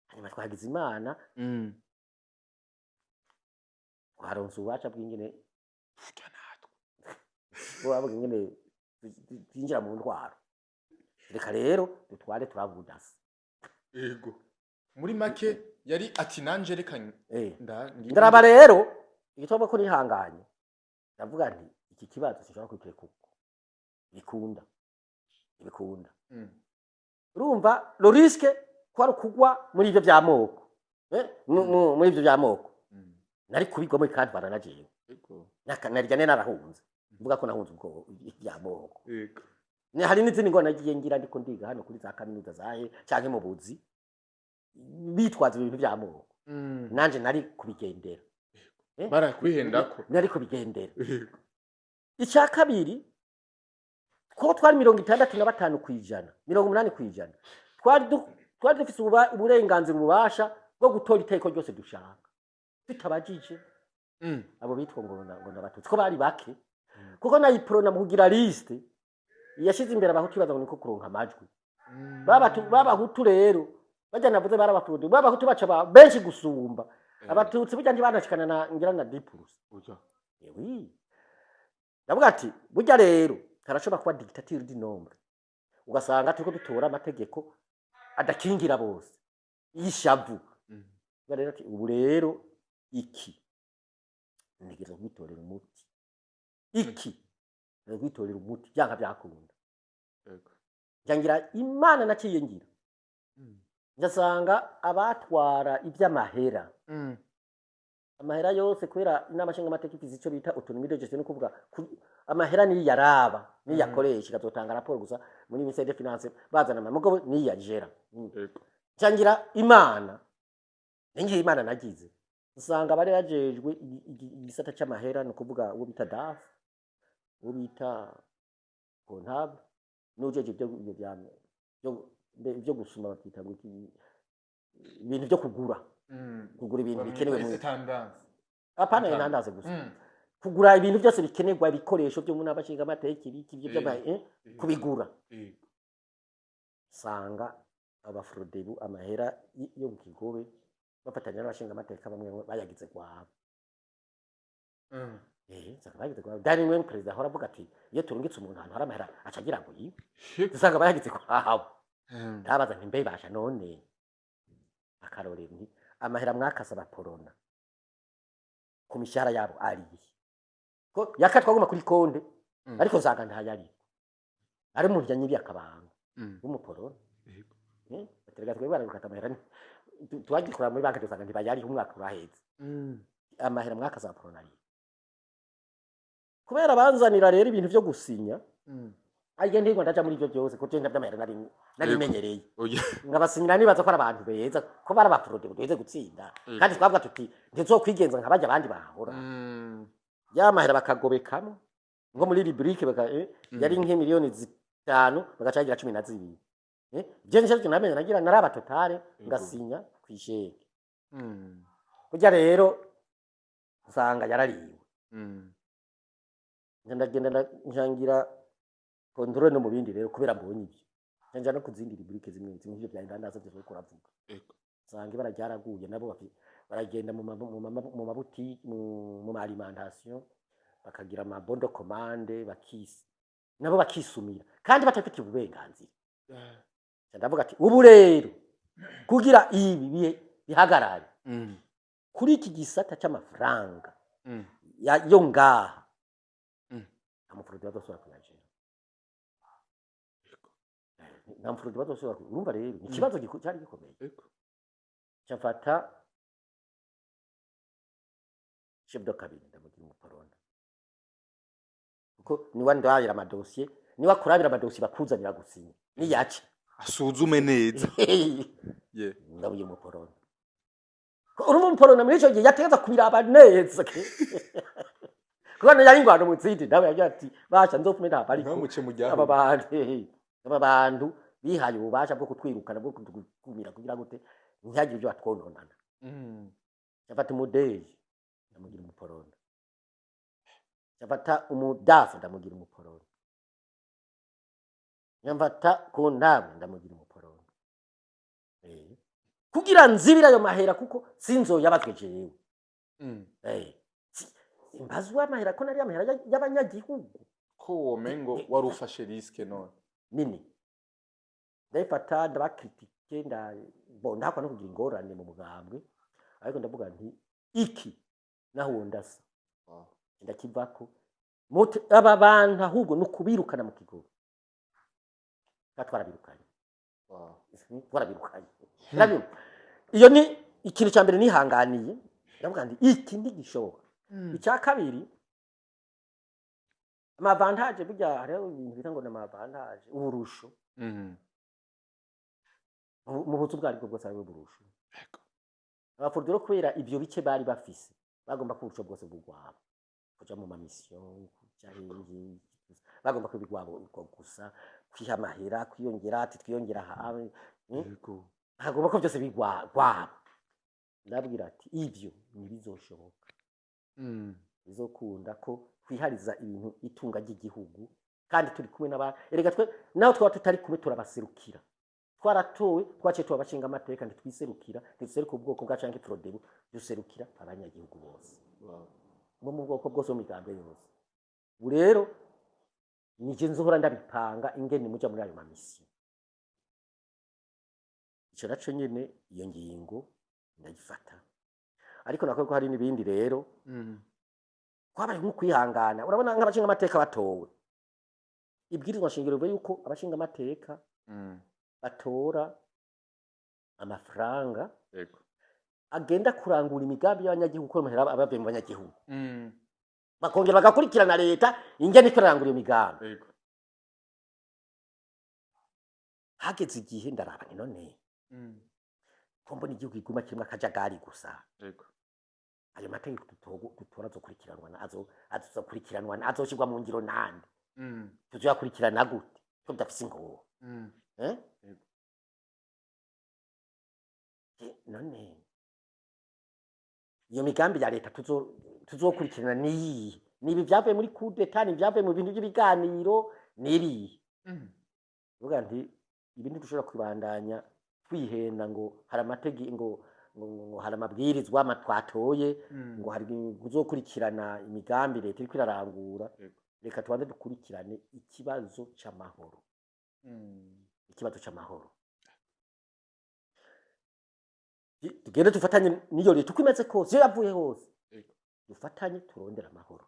hanyuma twagize Imana twaronse uwaca bw'ingene natwe ingene twinjira mu ndwara. Reka rero dutware turavudasa. Yego muri make yari ati nanje reka ndaraba rero igitoba ko nihanganye ndavuga nti iki kibazo sinshobora kwikire kuko bikunda urumva lo risque kwari kugwa muri ivyo byamoko muri ivyo byamoko nari kubigwamo kandi baranagiye narya narahunze mvuga ko nahunze ubwo byamoko. Ni hari n'izindi ngo nagiye ngira ndiko ndiga hano kuri za kaminuza zahe cyangwa mu buzi bitwaza ibintu by'amoko nanje nari kubigendera barakwihendako nari kubigendera. Icya kabiri ko twari 65%, 80%, twari dufite uburenganzira ububasha bwo gutora iteko ryose dushaka tutabajije abo bitwa ngo nabatutsi ko bari bake kuko nayiprona mu kugira liste yashize imbere abahutu baza niko kuronka amajwi babahutu rero bajya navuze barabafrode babahutu baca benshi gusumba abatutsi burya ntibandashikana na ngira na 10%. Yewi ndavuga ati burya rero karashobora kuba dictature du nombre ugasanga turiko dutora amategeko adakingira bose yishavu rero ati ubu rero iki nigeze kwitorera umuti iki nigeze kwitorera umuti byanga byakunda Yego. ngira imana naciye ngira ngasanga abatwara iby'amahera amahera yose kubera inama nshingamateka ifite icyo bita autonomie de gestion, no kuvuga amahera niyo yaraba niyo yakoresha ikazotanga raporo gusa muri ministère des finances bazana amamugo niyo yagera. Yego. Ngira imana ningiye imana nagize usanga bari yajejwe igisata cy'amahera, no kuvuga uwo bita DAF, uwo bita comptable, n'ujeje byo gusuma bakita ibintu byo kugura ibintu bikenewe mu apana intandaze gusa kugura ibintu byose bikenerwa ibikoresho byo muri abashinga amateka ibiki byo kubigura. Sanga abafrodebu amahera yo mu Kigobe bafatanya n'abashinga amateka bamwe bayagize kwabo. Sanga bayagize kwabo. Daniel President ahora avuga ati iyo turungitse umuntu ahantu hari amahera acagira ngo yiwe. Sanga bayagize kwabo. Ndabaza nti mbe basha none akarorero nti amahera mwakasa abaporona ku mishahara yabo ariye ko yakatwaguma kuri konde ariko nsanga ntayari ari mu byanyi byakabanga umuporona baterega twebana rukata amahera twagikora muri banki dusanga ntibayari umwaka uraheze amahera mwakasa abaporona ari kubera banzanira rero ibintu byo gusinya aje ndigwa ndaja muri byo byose ko tenda by'amahera narimenyereye ngabasinyira nibaza ko abantu beza ko bara baprode bweze gutsinda kandi twavuga tuti ntizokwigenza nkabajya abandi bahora y'amahera bakagobekamo ngo muri rubrique yari nke miliyoni 5 bagacagira 12 je nje namenye nagira naraba totale ngasinya kwisheke kujya rero usanga yarariwe ndagenda njangira kontrole no mu bindi rero kubera mbonye ibyo cyanja no kuzindi rubrique zimwe nk'ibyo bya ndandaza byo kuravuga sange barajyaraguye nabo baragenda mu mabuti mu alimentation bakagira amabondo commande bakisi nabo bakisumira kandi batafite uburenganzira. Ndavuga ati ubu rero kugira ibi bihagarare kuri iki gisata cy'amafaranga yo ngaha amufurudi badosora kuyajera namfurudi badosora urumva rero ikibazo cyari gikomeye cyafata chef de cabinet ndamugira umuporona kuko ni wandi wayira amadosiye ni wakurabira amadosiye bakuzanira gusinya ni yaca asuzume neza ndabuye umuporona urumva umuporona muri cyo gihe yategeza kubiraba neza kuko yari ingwano mu tsindi ndawe yagira ati basha nzopfume nda bari aba bantu bihaye ububasha bwo kutwirukana bwo kutumira kugira gute ntihagire ibyo batwononana cyafata umudeyi ndamugira umuporona cyafata umudafu ndamugira umuporona nyamfata ku ndabu ndamugira umuporona kugira nzibira ayo mahera kuko sinzo yabazwe jewe imbazwa amahera ko nari amahera y'abanyagihugu ko womengo wari ufashe riske none nini ndayifata ndabakritike ndakwa no kugira ingorane mu mugambwe ariko ndavuga nti iki naho ndasa ndakivako aba bantu ahubwo no kubirukana mu kigo twarabirukaye twarabirukaye iyo ni ikintu cya mbere nihanganiye ndavuga nti iki ndigishoboka icya kabiri amavantage burya rero ibintu bita ngo n'amavantage uburusho mu buzu bwari bwo bwose ari uburusho abafurdiro kubera ibyo bice bari bafise bagomba kurusha bwose bugwabo kuja mu mamisyon kuja hingi bagomba kubigwabo gusa kwihamahera kwiyongera ati twiyongera hawe bagomba ko byose bigwabo ndabwira ati ibyo ntibizoshoboka bizokunda ko kwihariza ibintu itunga ry'igihugu kandi turi kumwe n'aba erega twe naho twaba tutari kumwe turabaserukira twaratowe twaciye tubashinga amateka ndi twiserukira ndiseruka ubwoko bwa canke Frodebu duserukira abanyagihugu bose bo mu bwoko bwose mu migambi yose. Ubu rero nije nzohora ndabipanga ingene muja muri ayo mamisi ico naco nyene iyo ngingo ndayifata ariko nako ko hari n'ibindi rero kwabaye nko kwihangana urabona nk'abashinga amateka batowe ibwirizwa shingiro bivuye yuko abashinga amateka batora amafaranga yego agenda kurangura imigambi y'abanyagihugu ko muhera abavuye mu banyagihugu bakongera bagakurikirana leta ingene ikorangura iyo migambi yego hageze igihe ndaraba ni none ko mbona igihugu iguma kimwe akajagari gusa yego ayo mategeko dutora azokurikiranwa azoshirwa mu ngiro nande tuzoyakurikirana gute ko tudafise ingoho none iyo migambi ya leta tuzokurikirana niyi nibi byavuye muri kudeta ni byavuye mu bintu by'ibiganiro nibi vuga nti ibindi dushobora kwibandanya twihenda ngo hari amategeko ngo hari amabwirizwa amatwatoye ngo hari guzokurikirana imigambi leta iri kwirarangura reka tubanze dukurikirane ikibazo c'amahoro ikibazo c'amahoro tugende dufatanye niyo leta uko imeze kose iyo yavuye hose dufatanye turondera amahoro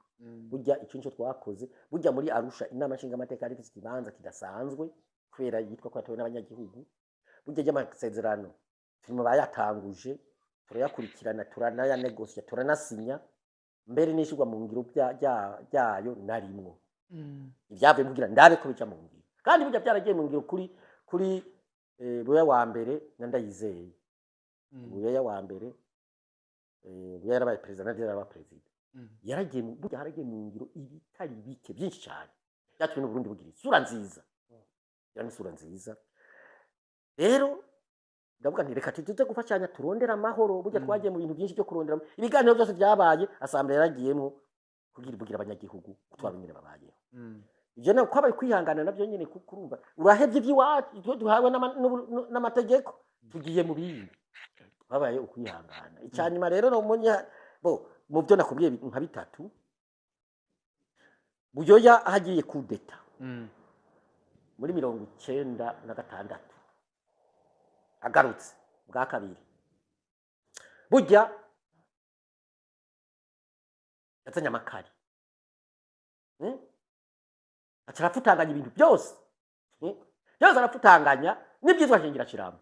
burya icyo nico twakoze burya muri Arusha inama nshinga amateka ari ifite ikibanza kidasanzwe kubera yitwa ko yatowe n'abanyagihugu burya y'amasezerano turimo bayatanguje turayakurikirana turanaya negosia turanasinya mbere nishirwa mu ngiro byayo narimwo ibyavuye kugira ndabe ko bija mu ngiro kandi burya byaragiye mu ngiro kuri buya wa mbere ndayizeye buya wa mbere buya yarabaye president yarabaye president yaragiye burya haragiye mu ngiro ibitari bike byinshi cyane byatumye n'Uburundi bugira isura nziza yani isura nziza rero ndavuga nti reka tuze gufashanya turondera amahoro burya twagiye mu bintu byinshi byo kurondera ibiganiro byose byabaye asambere yaragiyemo kugira abanyagihugu twabimire babayeho ivyo nako kwabaye kwihangana navyo nyene kukurumva urahevye ivy'iwacu duhawe n'amategeko tugiye mu bindi babaye ukwihangana icyanyuma rero no mu byo nakubwiye nka bitatu Buyoya hagiye kudeta muri 1996 agarutse bwa kabiri burya yazanye amakari acarafutanganya ibintu byose byose arafutanganya n'ibyitwa shingira kiramo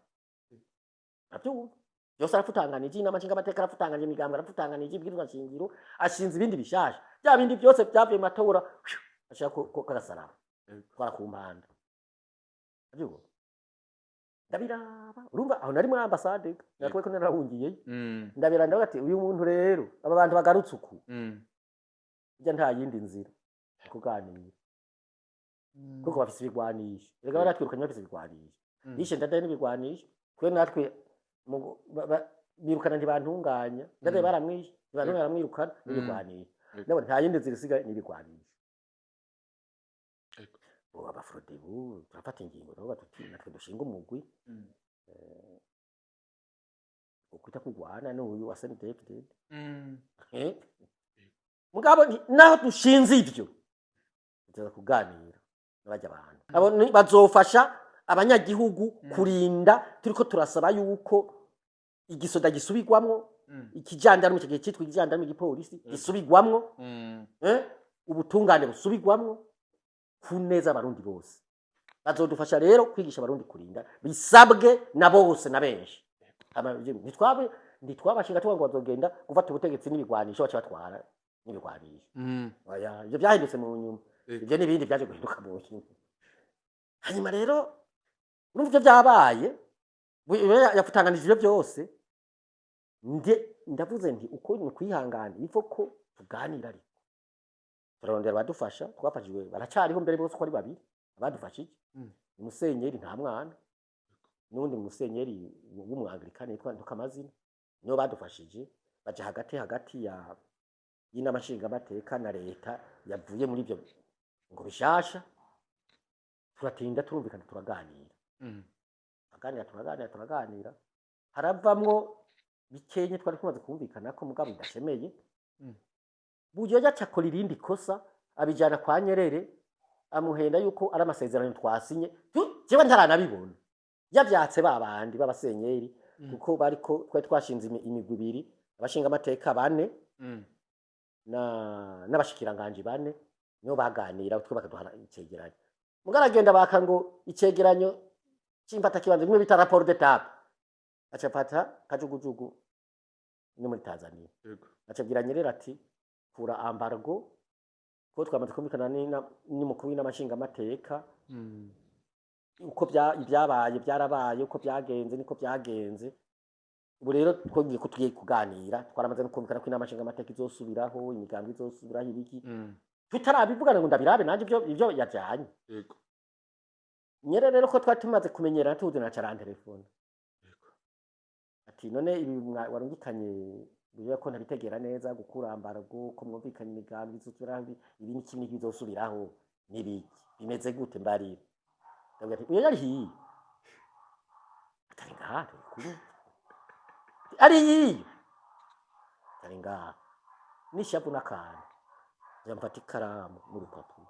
nabyo byose arafutanganije inama nshinga amateka arafutanganya imigambi arafutanganije ibwirizwa shingiro ashinze ibindi bishasha bya bindi byose byavuye matora ashaka ko karasaraba twara ku mpanda nabyo ndabiraba urumva aho nari muri ambassade nakwe ko narahungiye ndabira ndavuga ati uyu muntu rero aba bantu bagarutse uku bijya nta yindi nzira kuganira kuko bafise ibigwanisho rega baratwirukanye bafise ibigwanisho yishe ndadaye n'ibigwanisho kwe natwe birukana ntibantunganya ndadaye baramwishe ntibantunganya baramwirukana n'ibigwanisho nabo nta yindi nzira isigaye n'ibigwanisho abafrodebu turafata ingingo rero batuti natwe dushinga umugwi ukwita kugwana n'uyu wa David mugabo naho dushinze ivyo tuza kuganira n'abajya abantu abo bazofasha abanyagihugu kurinda turiko turasaba yuko igisoda gisubigwamwo ikijandarume cyo cyitwa ikijandarume igipolisi gisubigwamwo ubutungane busubigwamwo kuneza abarundi bose bazodufasha rero kwigisha abarundi kurinda bisabwe na bose na benshi ntitwabashinga tuba ngo bazogenda gufata ubutegetsi n'ibigwanisho baca batwara n'ibigwanisho oya ivyo byahindutse mu nyuma ivyo n'ibindi byaje guhinduka mu nyuma hanyuma rero urumva ivyo byabaye yafutanganije ivyo byose ndavuze nti uko ni kwihangana ifo ko tuganira ariko turarondera badufasha twafashijwe baracariho mbere bose ko ari babiri abadufashije umusenyeri nta mwana n'undi musenyeri w'umwanglikani yitwa Ndukamazina niyo badufashije baje hagati y'inama nshinga amateka na leta yavuye muri ibyo ngo bishasha turatinda turumvikana turaganira turaganira haravamwo bikenye twari tumaze kumvikana ko mugabo idashemeye Buyoya cakora irindi kosa abijana kwa Nyerere amuhenda yuko ari amasezerano twasinye jewe ntaranabibona yavyatse babandi babasenyeri kuko bariko twari twashinze imigwi ibiri abashinga amateka bane n'abashikiranganje bane niyo baganira utwo bakaduhana icegeranyo mugaragenda baka ngo icegeranyo c'impata kibanza bimwe bita rapport d'étape acapata kajugujugu ni muri Tanzania acabwira Nyerere ati kura embargo ko twamaze kumvikana ni mukuru n'amashinga amateka uko byabaye byarabaye uko byagenze niko byagenze ubu rero twogiye kutugiye kuganira twaramaze no kumvikana ko n'amashinga amateka izosubiraho imigambi izosubiraho ibiki tutarabivugana ngo ndabirabe nanje ivyo yajanye yego Nyerere rero ko twari tumaze kumenyera tuzi na cara telefone ati none ibi warungikanye bivuga ko ntabitegera neza gukura embargo ko mwumvikanye imigambi izosubiraho ibi ni kimwe bizosubiraho nibiki bimeze gute mbarira ndavuga ati uyo yari hi atari ngaho kuri ari hi atari ngaho nishapu nakana yamfata ikaramu n'urupapuro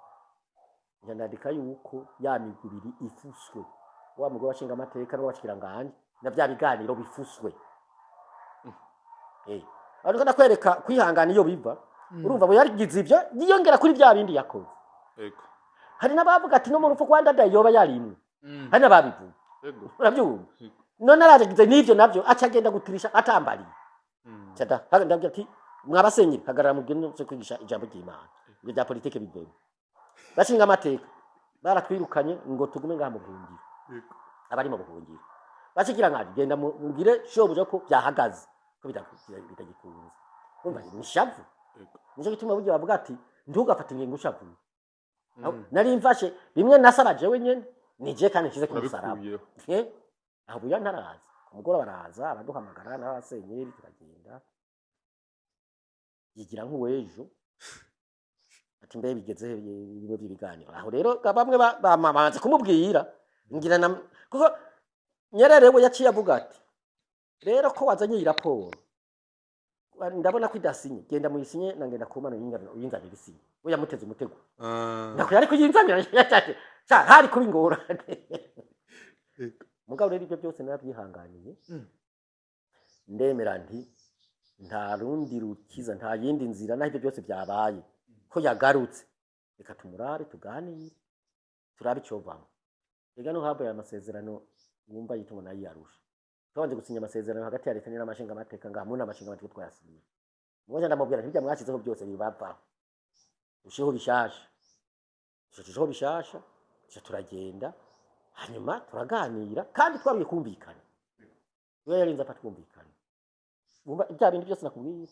yandika yuko ya migubiri ifuswe wa mugabo washinga amateka n'abashikiranganje na bya biganiro bifuswe ariko nakwereka kwihangana iyo biva urumva abo yarigize ivyo yiyongera kuri bya bindi yakoze yego hari nabavuga ati no mu rupfu kwa ndada yoba yarimwe hari nababivuga yego urabyumva none aragize n'ivyo navyo acagenda guturisha atambariye cyada ndavuga ati mwabasenyeri hagarara mu gino cyo kwigisha ijambo ry'Imana ibyo bya politike bivemo bashinga amateka baratwirukanye ngo tugume ngaha mu buhungiro abari mu buhungiro bashikira ngadi genda mugire shobuja ko byahagaze ko bitagikunze umva ni shavu nico gituma buryo bavuga ati ntugafate ingingo ushavu nari mfashe bimwe nasabaje wenyene nije kandi nkize kumusaraba aho buya ntaraza umugora baraza abaduhamagara n'abasenyeri turagenda yigira nk'uwejo ati mbe bigeze ibigo by'ibiganiro aho rero bamwe bamamanze kumubwira ngira kuko Nyerere we yaciye avuga ati rero ko wazanye iyi raporo ndabona ko idasinye genda muyisinye nangenda kumana yinzanira isinye we yamuteze umutego nakuri ariko yinzanira yacyate hari kuba ingorane mugabo rero ibyo byose narabyihanganiye ndemera nti nta rundi rukiza nta yindi nzira naho ibyo byose byabaye ko yagarutse reka tumurare tuganire turabe icovamo ega no habaye amasezerano wumva yitumwe nayo yarusha twabanje gusinya amasezerano hagati ya leta n'amashinga amateka ngaha muri amashinga amateka twayasinye mwoje ndamubwira nti byamwashizeho byose bibavaho ushiho bishasha turagenda hanyuma turaganira kandi twabiye kumvikana we yarinze afatwumvikana wumva ibya bintu byose nakubwiye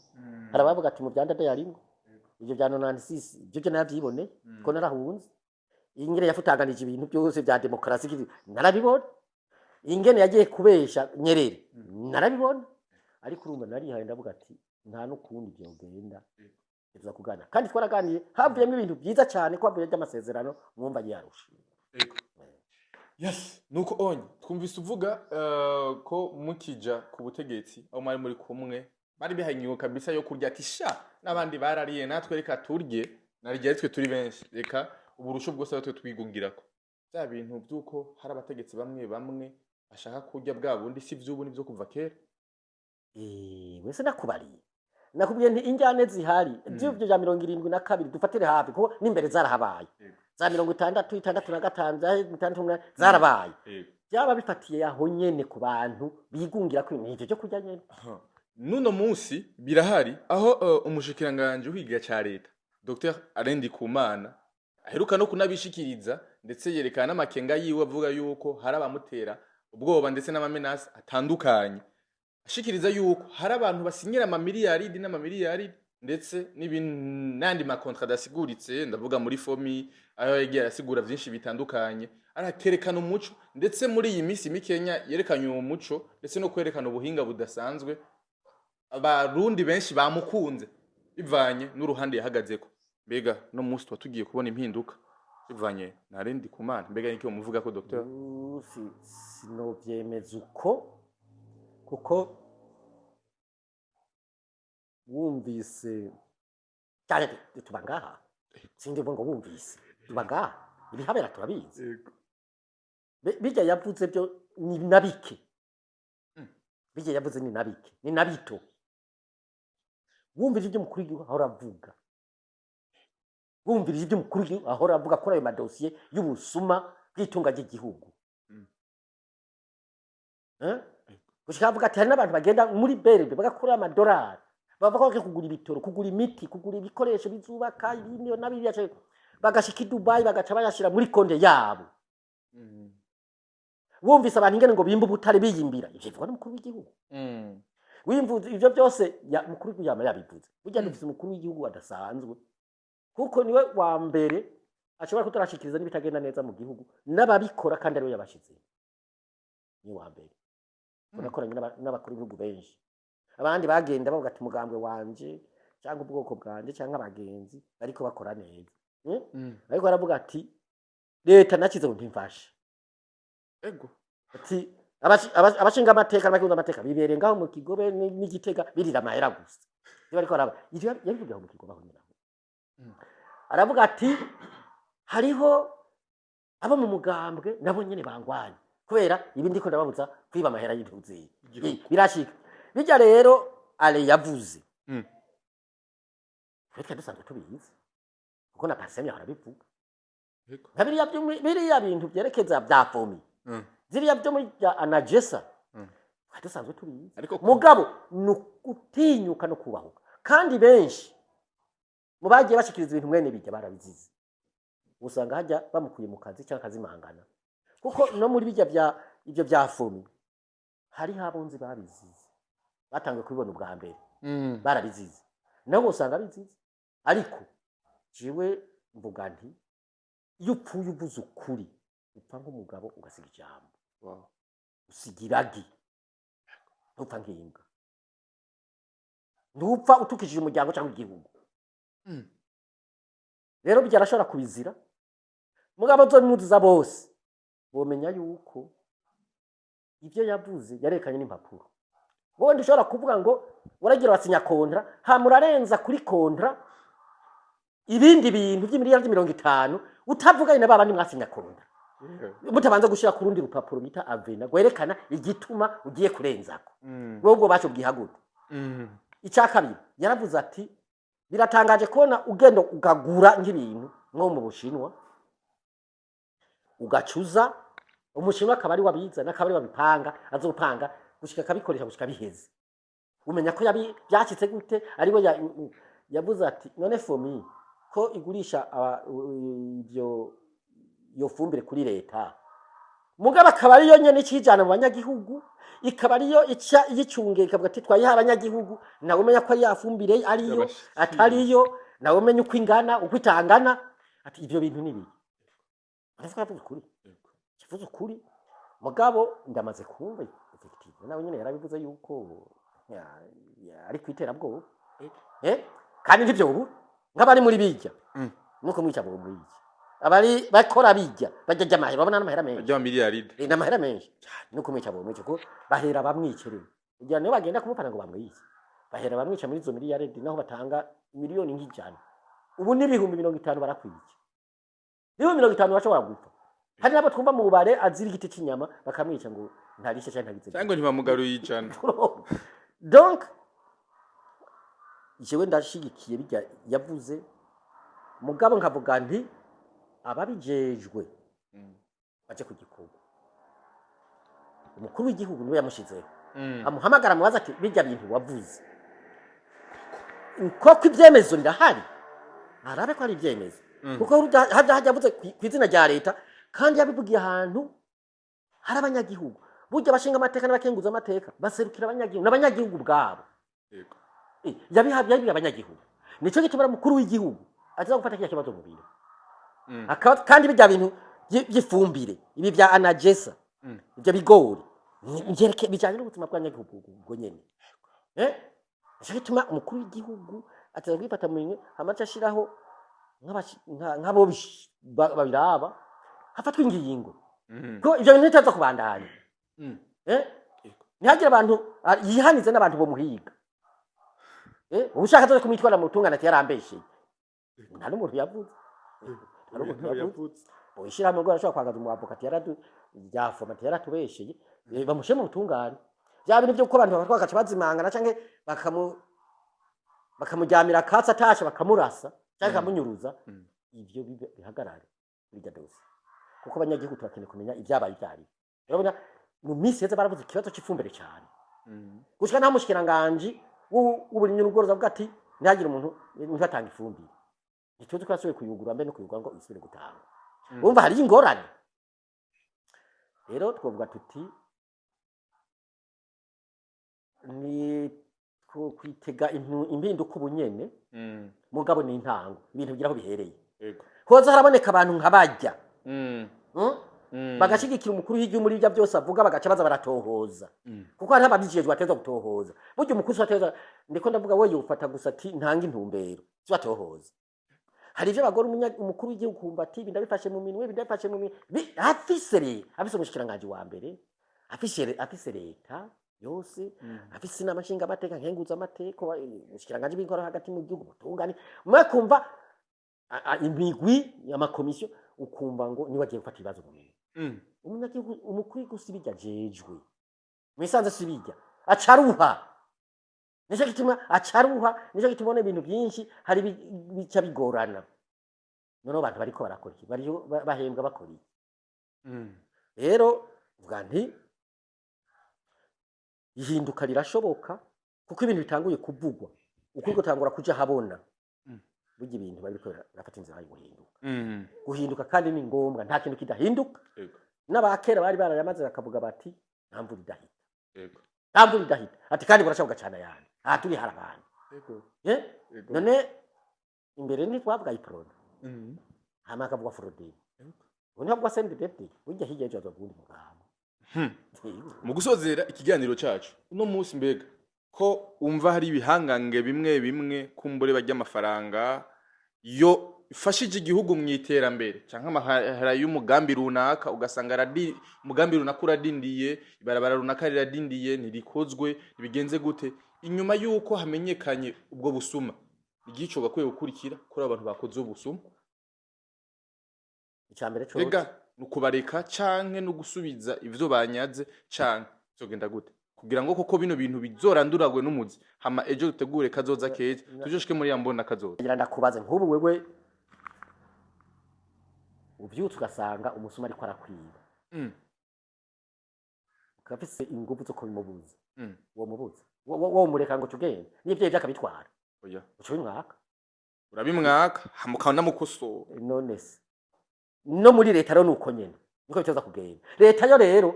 harabavuga ati mu byanda yarimwe ibyo bya 96 ibyo byo nabyibone ko narahunze ingere yafutanganije ibintu byose bya demokrasi narabibona ingene yagiye kubesha Nyerere narabibona ariko urumva narihaye ndavuga ati nta nukundi byo genda tuza kugana kandi twaraganiye havuyemo ibintu byiza cyane ko havuye by'amasezerano mwumva yarusha yego yes nuko onye twumvise uvuga ko mukija ku butegetsi aho mwari muri kumwe bari bihanyuka kabisa yo kurya ati sha nabandi barariye natwe reka turye narijye twe turi benshi reka uburusho bwose twe twigungirako bya bintu byuko hari abategetsi bamwe bashaka kurya bwa bundi si vy'ubu nivyo kuva kera wese nakubariye nakubwiye nti injyane zihari by'ibyo bya 72 dufatire hafi ko n'imbere zarahabaye za 66 zarabaye byaba bifatiye yaho nyene ku bantu bigungira ko ibintu byo kurya nyene nuno munsi birahari aho umushikiranganje uhiga ca leta Dr Alain Ndikumana aheruka no kunabishikiriza ndetse yerekana n'amakenga yiwe avuga yuko hari abamutera ubwoba ndetse n'amamenasi atandukanye ashikiriza yuko hari abantu basinyira amamiliyaridi n'amamiliyaridi ndetse n'andi makontra dasiguritse ndavuga muri fomi ayo yagiye arasigura byinshi bitandukanye arakerekana umuco ndetse muri iyi minsi mikenya yerekanye uwo muco ndetse no kwerekana ubuhinga budasanzwe abarundi benshi bamukunze bivanye n'uruhande yahagazeko mbega no munsi tugiye kubona impinduka bivanye na Alain Ndikumana mbega niki umuvuga ko docteur sinovyemeza uko kuko wumvise cyane tubangaha sindi ngo wumvise tubangaha ibihabera turabizi bijya yavuze byo ni nabike bijye yavuze ni nabike ni nabito wumvira ibyo mukuru w'igihugu ahora avuga wumvira ibyo mukuru w'igihugu ahora avuga kuri ayo madosiye y'ubusuma bw'itunga ry'igihugu gushaka avuga ati hari n'abantu bagenda muri berebe bagakura amadolari bava ko kugura ibitoro kugura imiti kugura ibikoresho bizubaka ibindi nabiriya bagashika i Dubai bagaca bayashira muri konde yabo wumvise abantu ingene ngo bimba ubutare biyimbira ivyo bivuga n'umukuru w'igihugu wimvuze ivyo byose mukuru w'igihugu yama yabivuze burya dufise umukuru w'igihugu adasanzwe kuko niwe wa mbere ashobora kutarashikiriza n'ibitagenda neza mu gihugu n'ababikora kandi ariwe yabashize ni wa mbere unakoranye n'abakuru b'ibihugu benshi abandi bagenda bavuga ati mugambwe wanje cyangwa ubwoko bwanje cyangwa abagenzi ariko bakora neza ariko aravuga ati leta nakize ngo ntimfashe ego ati abashinga amateka n'abakunza amateka bibereye ngaho mu Kigobe n'Igitega birira amahera gusa niba ariko araba ivyo yabivuga mu Kigobe aho nyiraho aravuga ati hariho abo mu mugambwe nabo nyene bangwanye kubera ibindi ko ndababuza kwiba amahera y'intuzi birashika bijya rero ale yavuze reka dusanzwe tubizi kuko na Pasemi arabivuga biriya bintu byerekeza bya fomi ziriya byo muri anagesa dusanzwe tubizi mugabo nukutinyuka no kubahuka kandi benshi mu bagiye bashikiriza ibintu mwene bijya barabizize usanga hajya bamukuye mu kazi cyangwa kazimangana kuko no muri bijya ibyo bya fomi hari habonzi babizize batangiye kubibona ubwa mbere barabizize nabo usanga bizize ariko jewe mvuga nti iyo upfuye uvuze ukuri upfa nk'umugabo ugasiga ijambo usigiragi ntupfa nk'imbwa ntupfa utukishije umuryango cyangwa igihugu rero bijya arashobora kubizira mugabo zo muziza bose bomenya yuko ibyo yavuze yarekanye n'impapuro wowe ndishobora kuvuga ngo uragira wasinya kontra hamurarenza kuri kontra ibindi bintu by'imiliyardi 50 utavuganye na baba ni mwasinya kontra mutabanza gushira ku rundi rupapuro bita avena gwerekana igituma ugiye kurenzako wowe bacho bwihagute icyakabiri yaravuze ati biratangaje kubona ugenda ugagura nk'ibintu nko mu Bushinwa ugacuza umushinwa akabari wabiza nakabari wabipanga azopanga gushika kabikoresha gushika biheze umenya ko byacitse gute ariwe yavuze ati none fomi ko igurisha ibyo yo fumbire kuri leta mugaba akabari yo nyene cijana mu banyagihugu ikabari yo icunge ikavuga ati twayiha abanyagihugu nawe umenya ko yafumbire ariyo atariyo nawe umenya uko ingana uko itangana ati ibyo bintu nibi aravuga ukuri kivuze ukuri mugabo ndamaze kumva effective nawe nyene yarabivuze yuko ari kwiterabwo kandi ndivyo ubu nk'abari muri bijya nuko mwica bo muri bijya abari bakora bijya bajya amahera babona n'amahera menshi bajya miliyaride n'amahera menshi nuko mwica bo mwica ko bahera bamwicire igihe niyo bagenda kumupana ngo bamwice bahera bamwica muri zo miliyaride naho batanga miliyoni nk'ijana ubu n'ibihumbi 50 barakwica niho 50 bashobora gupfa hari nabo twumva mu bare azira igiti cy'inyama bakamwica ngo ntarishe cyane ntagize cyangwa ntibamugaruye ijana donc jewe ndashigikiye bijya yavuze mugabo nkavuga nti ababijejwe baje ku gikorwa umukuru w'igihugu niwe yamushizeho amuhamagara mubaza ati bijya bintu wavuze koko ibyemezo birahari arabe ko ari ibyemezo kuko hajya yavuze ku izina rya leta kandi yabivugiye ahantu hari abanyagihugu burya bashinga amateka n'abakenguza amateka baserukira abanyagihugu n'abanyagihugu bwabo yego yabihabye abanyagihugu nico gitubara mukuru w'igihugu aza gufata kiya kibazo mu biro kandi bijya bintu by'ifumbire ibi bya anagesa ibyo bigori ngereke bijanye n'ubuzima bw'abanyagihugu ubwo nyene gituma umukuru w'igihugu ataza kwifata mu nywe amaca ashiraho nk'abo babiraba hafatwa ingingo ko ibyo bintu bitaza kubandanya ntihagira abantu yihanize n'abantu bo muhiga ubushaka zo kumitwara mu tungana yarambeshe nta n'umuntu yavuze ishira mu rwanda ashobora kwagaza umu advocate yarafoma yaratubesheye bamushe mu tungane bya bintu byo ko abantu bafatwa bagaca bazimangana canke bakamujyamira akatsi atashe bakamurasa cyangwa bakamunyuruza ivyo bihagarare bijya dose kuko abanyagihugu turakeneye kumenya ibyabaye ibyari urabona mu minsi yeze baravuze ikibazo cy'ifumbire cyane gushika nta mushikiranganje w'uburimyi n'ubworozi avuga ati ntihagire umuntu ntatanga ifumbire ikibazo kwasubiye kuyugura mbe no kuyugura ngo isubire gutanga urumva hari ingorane rero twovuga tuti ni kwitega impinduka ubunyene mugabo ni intango ibintu bigira aho bihereye hoza haraboneka abantu nk'abajya bagashigikira umukuru w'igihugu muri ibyo byose avuga bagaca baza baratohoza kuko hari ababijejwe bateza gutohoza buryo umukuru ateza ndiko ndavuga we yufata gusa ati ntanga intumbero zibatohoza hari ivyo bagora umukuru w'igihugu kumva ati bindabifashe mu minwe bindabifashe mu minwe afise umushikiranganje wa mbere afise leta yose afise n'amashinga amateka nkenguza amateko umushikiranganje b'inkora hagati mu gihugu butungane mwe kumva imigwi y'amakomisiyo ukumva ngo ni wagiye gufata ibibazo mu minwe umunyagihugu umukuru gusibijya jejwe mwisanze sibijya acaruha Nisho gituma acaruha nisho gituma ibintu byinshi hari bica bigorana none abantu bariko barakora iki bari bahembwa bakora iki rero vuga nti ihinduka rirashoboka kuko ibintu bitanguye kuvugwa uko gutangura kuja habona burya ibintu bariko barafata inzira yo guhinduka kandi ni ngombwa nta kintu kidahinduka n'abakera bari barayamaze bakavuga bati nta mvura idahita nta mvura idahita ati kandi burashoboka cyane yani aha turi harabana none imbere ni twavuga iprona hama akavuga frode ubu ntabwo asende deputy burya hirya y'ejo azavundi mugabo mu gusozera ikiganiro cyacu uno munsi mbega ko umva hari ibihangange bimwe bimwe kumbure bajya amafaranga yo ifashije igihugu mu iterambere cyangwa amahara y'umugambi runaka ugasanga umugambi runaka uradindiye ibarabara runaka riradindiye ntirikozwe bigenze gute inyuma yuko hamenyekanye ubwo busuma igico gakwiye gukurikira kuri abantu bakoze ubusuma icambere cyo nukubareka canke no gusubiza ivyo banyaze canke zogenda gute kugira ngo koko bino bintu bizoranduragwe n'umuzi hama ejo dutegure kazoza keza tujoshike muri yambona kazoza ngira ndakubaze nk'ubu wewe uvyutse ugasanga umusuma ariko arakwiba ukafise ingufu zo kubimubuza uwo mubuza wo mureka ngo tugende n'ivyo byakabitwara oya uco bimwaka urabimwaka hamukana mukoso none se no muri leta rero nuko nyene niko bitoza kugenda leta yo rero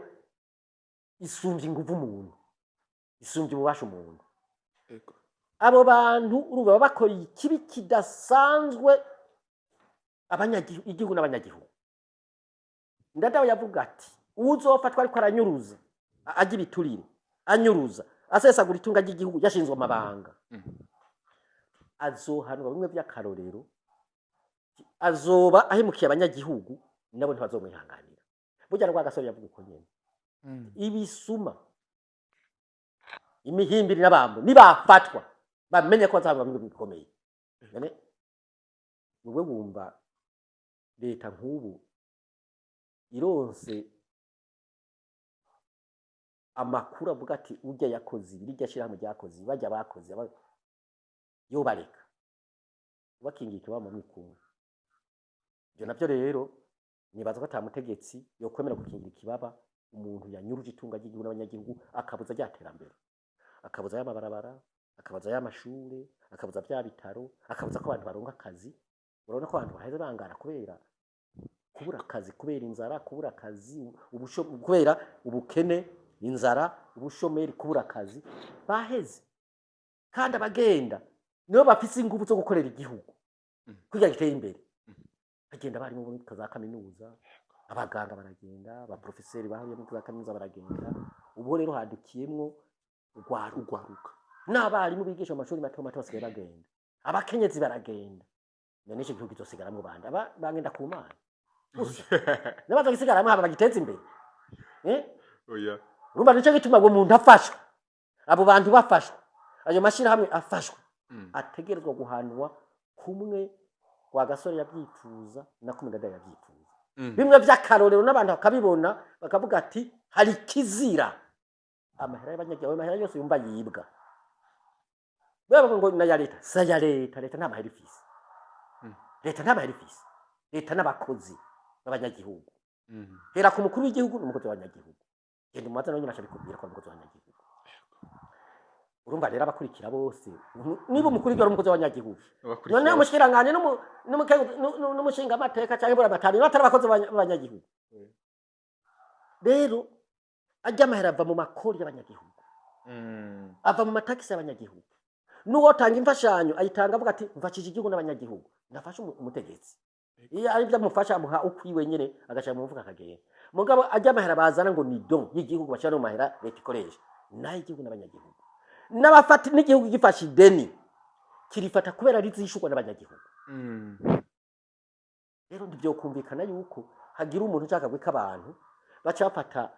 isumvye ingufu umuntu isumvye ububasha umuntu abo bantu urumva bakora ikibi kidasanzwe abanyagihugu igihugu n'abanyagihugu ndadawe yavuga ati uzofatwa ariko aranyuruza agira iturire anyuruza asesagura itunga ry'igihugu yashinzwe amabanga azohanwa bimwe by'akarorero azoba ahemukiye abanyagihugu nabo ntibazomwihanganira burya rwa gasore yavuga uko nyene ibisuma imihimbiri n'abambo nibafatwa bamenye ko bazaba bimwe bikomeye none wewe wumva leta nk'ubu ironse amakuru avuga ati ujya yakoze ibirya shirahamwe ryakoze bajya bakoze yo bareka bakingike bama mwikunga byo navyo rero nibaza ko atamutegetsi yo kwemera gukingira ikibaba umuntu yanyuruje itunga ry'igihugu n'abanyagihugu akabuza ryaterambere akabuza y'amabarabara akabuza y'amashure akabuza bya bitaro akabuza ko abantu baronka akazi urabona ko abantu baheze bangara kubera kubura akazi kubera inzara kubura akazi kubera ubukene inzara ubushomeri kubura akazi baheze kandi abagenda nibo bafise ingufu zo gukorera igihugu kugira giteye imbere bagenda bari mu za kaminuza abaganga baragenda abaprofeseri bahuriye muri za kaminuza baragenda ubu rero hadukiyemwo ugwaruka n'abarimu bigisha mu mashuri mato mato basigaye bagenda abakenyezi baragenda none iki gihugu cyosigaramwo bandi bangenda ku mana nabaza gisigaramwo haba bagiteza imbere oya urumva nico gituma ngo umuntu afashwa abo bantu bafashwa ayo mashira hamwe afashwa ategerezwa guhanwa kumwe wa gasore yabyifuza na kumwe ndada yabyifuza bimwe by'akarorero n'abantu bakabibona bakavuga ati hari kizira amahera y'abanyagihugu amahera yose yumva yibwa baba ngo na ya leta sa ya leta nta mahera ifise leta nta mahera ifise leta n'abakozi b'abanyagihugu hera ku mukuru w'igihugu n'umukozi w'abanyagihugu genda umubaza nawe nyine ashobora ko umukozi w'abanyagihugu urumva rero abakurikira bose niba umukuru w'igihugu umukozi w'abanyagihugu none umushikiranganje n'umushinga amateka cyangwa ibura amatari batari abakozi b'abanyagihugu rero ajya amahera ava mu makori y'abanyagihugu ava mu matakisi y'abanyagihugu n'uwo tanga imfashanyo ayitanga avuga ati mfashije igihugu n'abanyagihugu ndafasha umutegetsi iyo ari byo amufasha amuha ukwiwe nyine agashira mu mufuka akagenda mugabo ajya amahera bazana ngo ni don y'igihugu bashira no mahera leta ikoresha nayo igihugu n'abanyagihugu n'abafata n'igihugu gifasha ideni kirifata kubera rizishurwa n'abanyagihugu rero ndivyo kumvikana yuko hagira umuntu ushaka gwika abantu baca bafata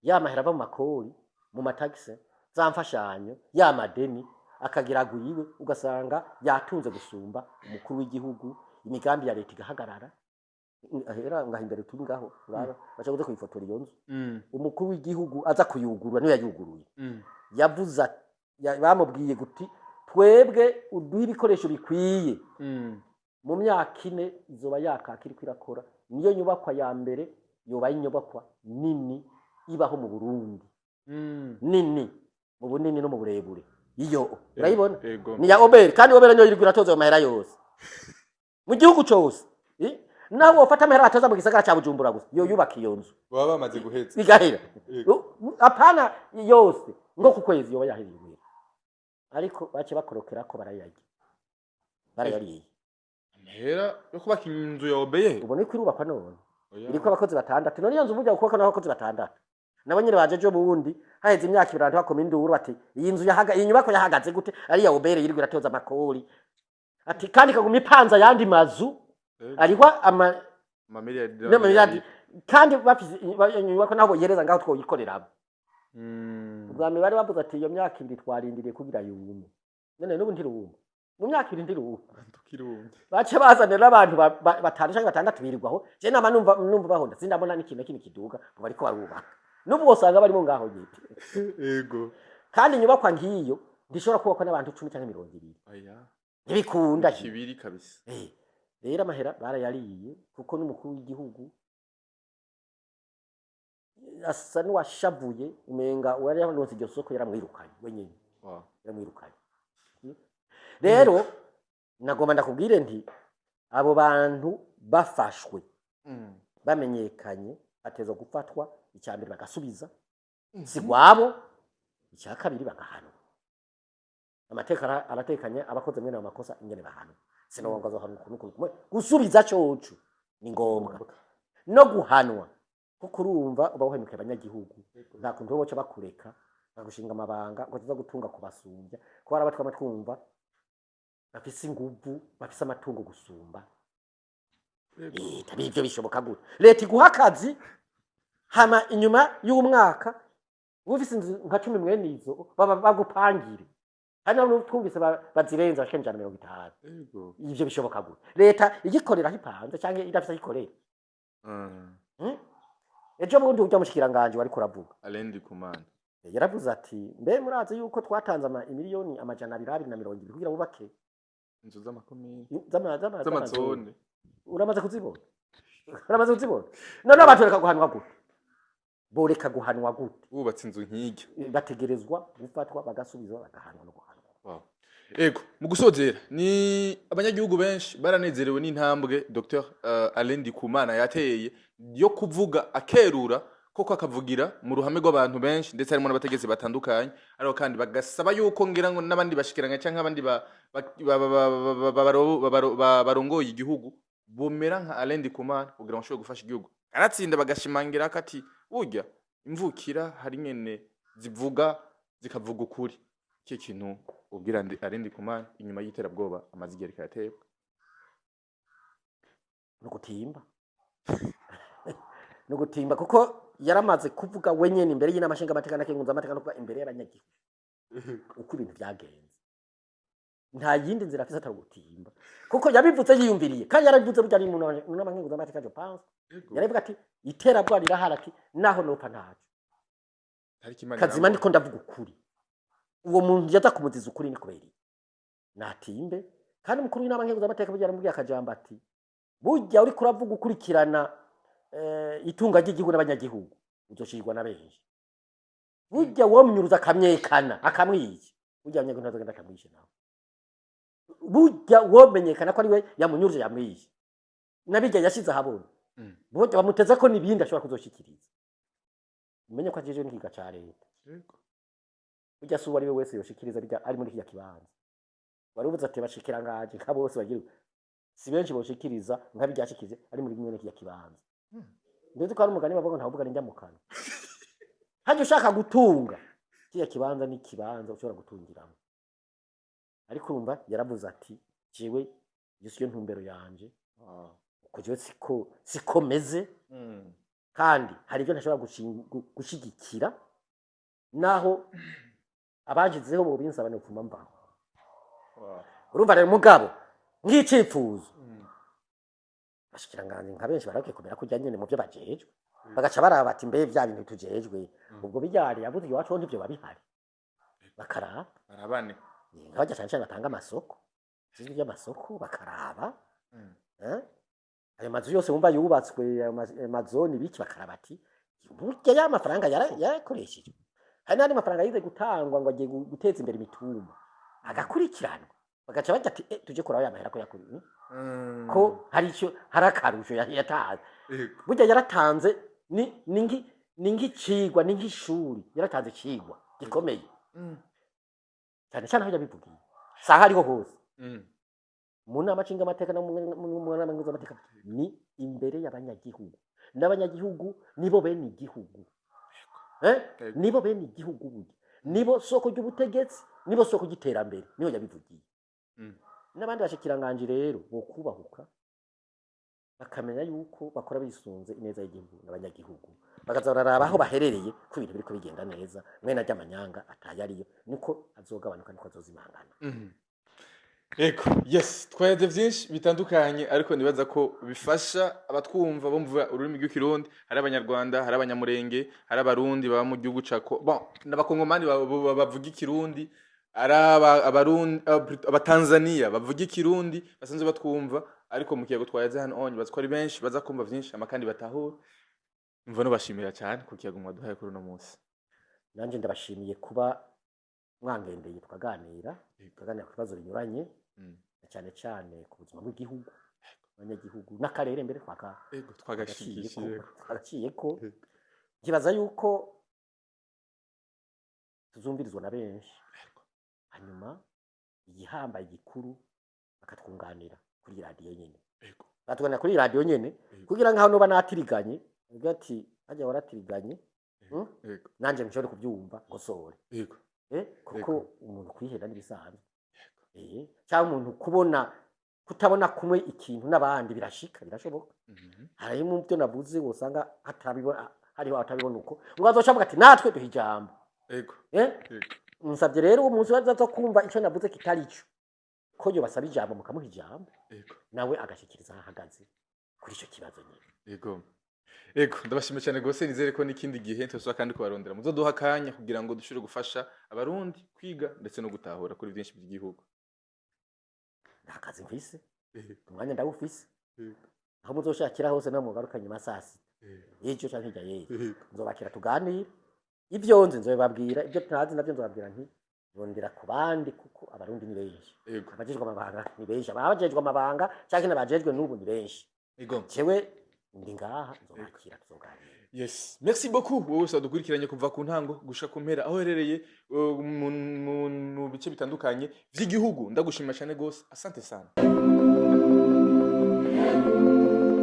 ya mahera ava mu makori mu matagisi za mfashanyo ya madeni akagira guyiwe ugasanga yatunze gusumba umukuru w'igihugu imigambi ya leta igahagarara ahera ngahimbere turi ngaho uraba baca kuze kuyifotora iyo nzu umukuru w'igihugu aza kuyugurura niyo yayuguruye yavuze bamubwiye guti twebwe uduha ibikoresho bikwiye mu myaka 4 izoba yakakiri kwirakora niyo nyubakwa ya mbere yoba inyubakwa nini ibaho mu Burundi nini mu bunini no mu burebure iyo urayibona ni ya Oberi kandi Oberi niyo yirigura tozo amahera yose mu gihugu cyose nawe wafata amahera atoza mu gisagara cya Bujumbura gusa yo yubaka iyo nzu baba bamaze guheza igahera apana yose ngo ku kwezi yoba yahiriwe ariko bace bakorokera ko barayariye amahera yo kubaka inzu ya Obeye ubone kwirubakwa none iriko abakozi batandatu none iyo nzu burya ukubaka n'abakozi batandatu nabo nyine baje jo bundi haheze imyaka 2 bakoma induru bati iyi nzu iyi nyubako yahagaze gute ari ya Obere yirigwa iratoza amakori ati kandi kaguma ipanza yandi mazu ariho miliyari kandi bafise inyubako nabo yereza ngaho twoyikoreramo ubwami bari bavuze ati iyo myaka 2 twarindiriye kugira yume none n'ubu ntirumva mu myaka 2 ntirumva bace bazanira abantu batanu cyangwa batandatu birirwaho je nama numva bahonda sindabona n'ikintu kini kiduga ngo bariko barubaka n'ubu usanga barimo ngaho yite yego kandi nyubakwa ngiyo ndishobora kubakwa n'abantu 10 cyangwa 20 aya ntibikunda kibiri kabisa rero amahera barayariye kuko n'umukuru w'igihugu asa n'uwashavuye umenga wari yaronse iryo soko yaramwirukanye wenyine yaramwirukanye rero nagomba ndakubwire nti abo bantu bafashwe bamenyekanye ateza gufatwa icyambere bagasubiza sigwabo icyakabiri bagahano amateka aratekanye abakoze mwene amakosa ingene bahano sinongoza hano kunuko gusubiza cyocu ni ngombwa no guhanwa kuko urumva uba uhemuke abanyagihugu nta kuntu boca bakureka bagushinga amabanga ngo tuza gutunga kubasumbya ko arabatwa amatwumva bafise inguvu bafise amatungo gusumba tabivyo bishoboka gute leta iguha akazi hama inyuma y'umwaka ufise inzu nka 10 mwene izo bagupangire hano twumvise bazirenza 150 yego ivyo bishoboka gute leta igikorera hipanze cyangwa idafise ikorera ejo bundi ujya mushikiranganje wari kuravuga Alendi Kumana yaravuze ati mbe murazi yuko twatanze miliyoni 220 kugira bubake inzu z'amakomine z'amazone uramaze kuzibona none abantu reka guhanwa gute boreka guhanwa gute bubatse inzu nk'ijya bategerezwa gufatwa bagasubizwa bagahanwa no guhanwa ego mu gusozera ni abanyagihugu benshi baranezerewe n'intambwe Dr Alendi Kumana yateye yo kuvuga akerura koko akavugira mu ruhame rw'abantu benshi ndetse harimo n'abategetsi batandukanye ariko kandi bagasaba yuko ngira ngo n'abandi bashikiranga cyangwa abandi barongoye igihugu bomera nka Alendi Kumana kugira ngo ashobore gufasha igihugu aratsinda bagashimangira akati burya imvukira hari nyene zivuga zikavuga ukuri cyo kintu ubwira Alendi Kumana inyuma y'iterabwoba amazigeri kayatebwa no gutimba kuko yaramaze kuvuga wenyene imbere y'inamashinga amateka nakengunza amateka no kuba imbere y'abanyagihugu uko ibintu byagenze nta yindi nzira afise atari gutimba kuko yabivuze yiyumviriye kandi yarabivuze burya ari umuntu n'amankenguza amateka je pense yaravuga ati iterabwoba rirahara ati naho nopfa ntacu kazima niko ndavuga ukuri uwo muntu yaza kumuziza ukuri ni kubera natimbe kandi umukuru w'inama nkenguzamateka burya aramubwiye akajambo ati burya uri kuravuga ukurikirana itunga ry'igihugu n'abanyagihugu uzoshirwa na benshi burya womnyuruza akamyekana akamwiye burya abanyagihugu ntazogenda akamwishe nawe burya womenyekana ko ari we yamunyuruje yamwiye nabijya yashize ahabona burya bamuteza ko nibindi ashobora kuzoshikiriza umenye ko ajeje n'ikiga ca leta burya suba ari we wese yoshikiriza bijya ari muri kiya kibanza barubuza ati bashikira ngaje nka bose bagira si benshi boshikiriza nka bijyashikije ari muri bimwe kiya kibanza ndetse ko ari umugani bavuga nta uvuga njya mu kanwa haje ushaka gutunga kiya kibanza ni kibanza ushobora gutungiramo ariko urumva yaravuze ati jewe yisiyo ntumbero yanje uko jewe siko meze kandi hari ibyo ntashobora gushigikira naho abajizeho bo binsaba no kuma mbaho urumva rero mugabo ngicifuzo bashikiranganje nka benshi barakiye kumera kujya nyene mu byo bajejwe bagaca baraba ati mbe bya bintu tujejwe ubwo bijyari yavuze iwacu ndivyo babihari bakaraba barabane nkajya cyane cyane batanga amasoko zizwi by'amasoko bakaraba ayo mazu yose wumva yubatswe amazoni biki bakaraba ati burya ya mafaranga yarakoresheje hari n'andi mafaranga yize gutangwa ngo agiye guteza imbere imitumba agakurikirana bagaca bajya ati tuje kuraba yamahera ko yakuri ko hari icyo harakarusho yataze burya yaratanze ni ngicigwa ni ngishuri yaratanze cigwa gikomeye cyane cyane aho yabivugiye saha ariho hose mu nama nshinga amateka no mu nama nkenguzamateka ni imbere y'abanyagihugu n'abanyagihugu nibo bene igihugu nibo bene igihugu burya nibo soko ry'ubutegetsi nibo soko ry'iterambere niho yabivugiye n'abandi bashikiranganje rero bo kubahuka bakamenya yuko bakora bisunze ineza y'igihugu n'abanyagihugu bakazararaba aho baherereye ko ibintu biriko bigenda neza mwene ajya amanyanga atayariyo niko azogabanuka niko azozimangana Eko, yes, twayaze byinshi bitandukanye ariko nibaza ko bifasha abatwumva bumva ururimi rw'ikirundi, hari abanyarwanda, hari abanyamurenge, hari abarundi baba mu gihugu cako. Bon, n'abakongomani bavuga ikirundi, ari abarundi, abatanzania bavuga ikirundi, basanzwe batwumva, ariko mu kiyago twayaze hano onye baziko ari benshi baza kumva byinshi amakandi batahura. Mva no bashimira cyane ku kiyago mwaduhaye kuri no munsi. Nanje ndabashimiye kuba mwangendeye tukaganira ku bibazo binyuranye cyane cyane ku buzima bw'igihugu abanyagihugu n'akarere mbere twagaciye ko kibaza yuko tuzumvirizwa na benshi hanyuma igihambaye gikuru bakatwunganira kuri radio nyene batugana kuri radio nyene kugira ngo hano banatiriganye ugati ajya waratiriganye nanje nshobore kubyumva ngosore kuko umuntu kwihera n'ibisanzwe cyangwa umuntu kutabona kumwe ikintu n'abandi birashika birashoboka hari mu byo navuze usanga hatabibona hariho atabibona uko ngo azoshavuga ati natwe duhijambo nsabye rero umuntu wazaza kumva icyo navuze kitari cyo ko yo basaba ijambo mukamuha ijambo nawe agashikiriza ahagaze kuri icyo kibazo nyine Ego, ndabashimye cyane gose nizere ko n'ikindi gihe ntose kandi kubarondera muzoduha akanya kugira ngo dushire gufasha abarundi kwiga ndetse no gutahura kuri byinshi by'igihugu. Ndakazi mfise. Umwanya ndawufise. Aho muzoshakira hose no mugarukanye masasi. Yejo canke ijya yejo. Nzobakira tuganire. Ibyo nzi nzobabwira, ibyo ntazi nabyo nzobabwira nti rondera ku bandi kuko abarundi ni benshi. Abajejwe amabanga ni benshi. Abajejwe amabanga canke nabajejwe n'ubu ni benshi. Jewe ndi ngaha nzobakira tuzoganira. Yes, merci beaucoup wowe usadukurikiranye kuva ku ntango gusha ku mpera aho herereye mu bice bitandukanye vy'igihugu. Ndagushimira cyane gose, asante sana.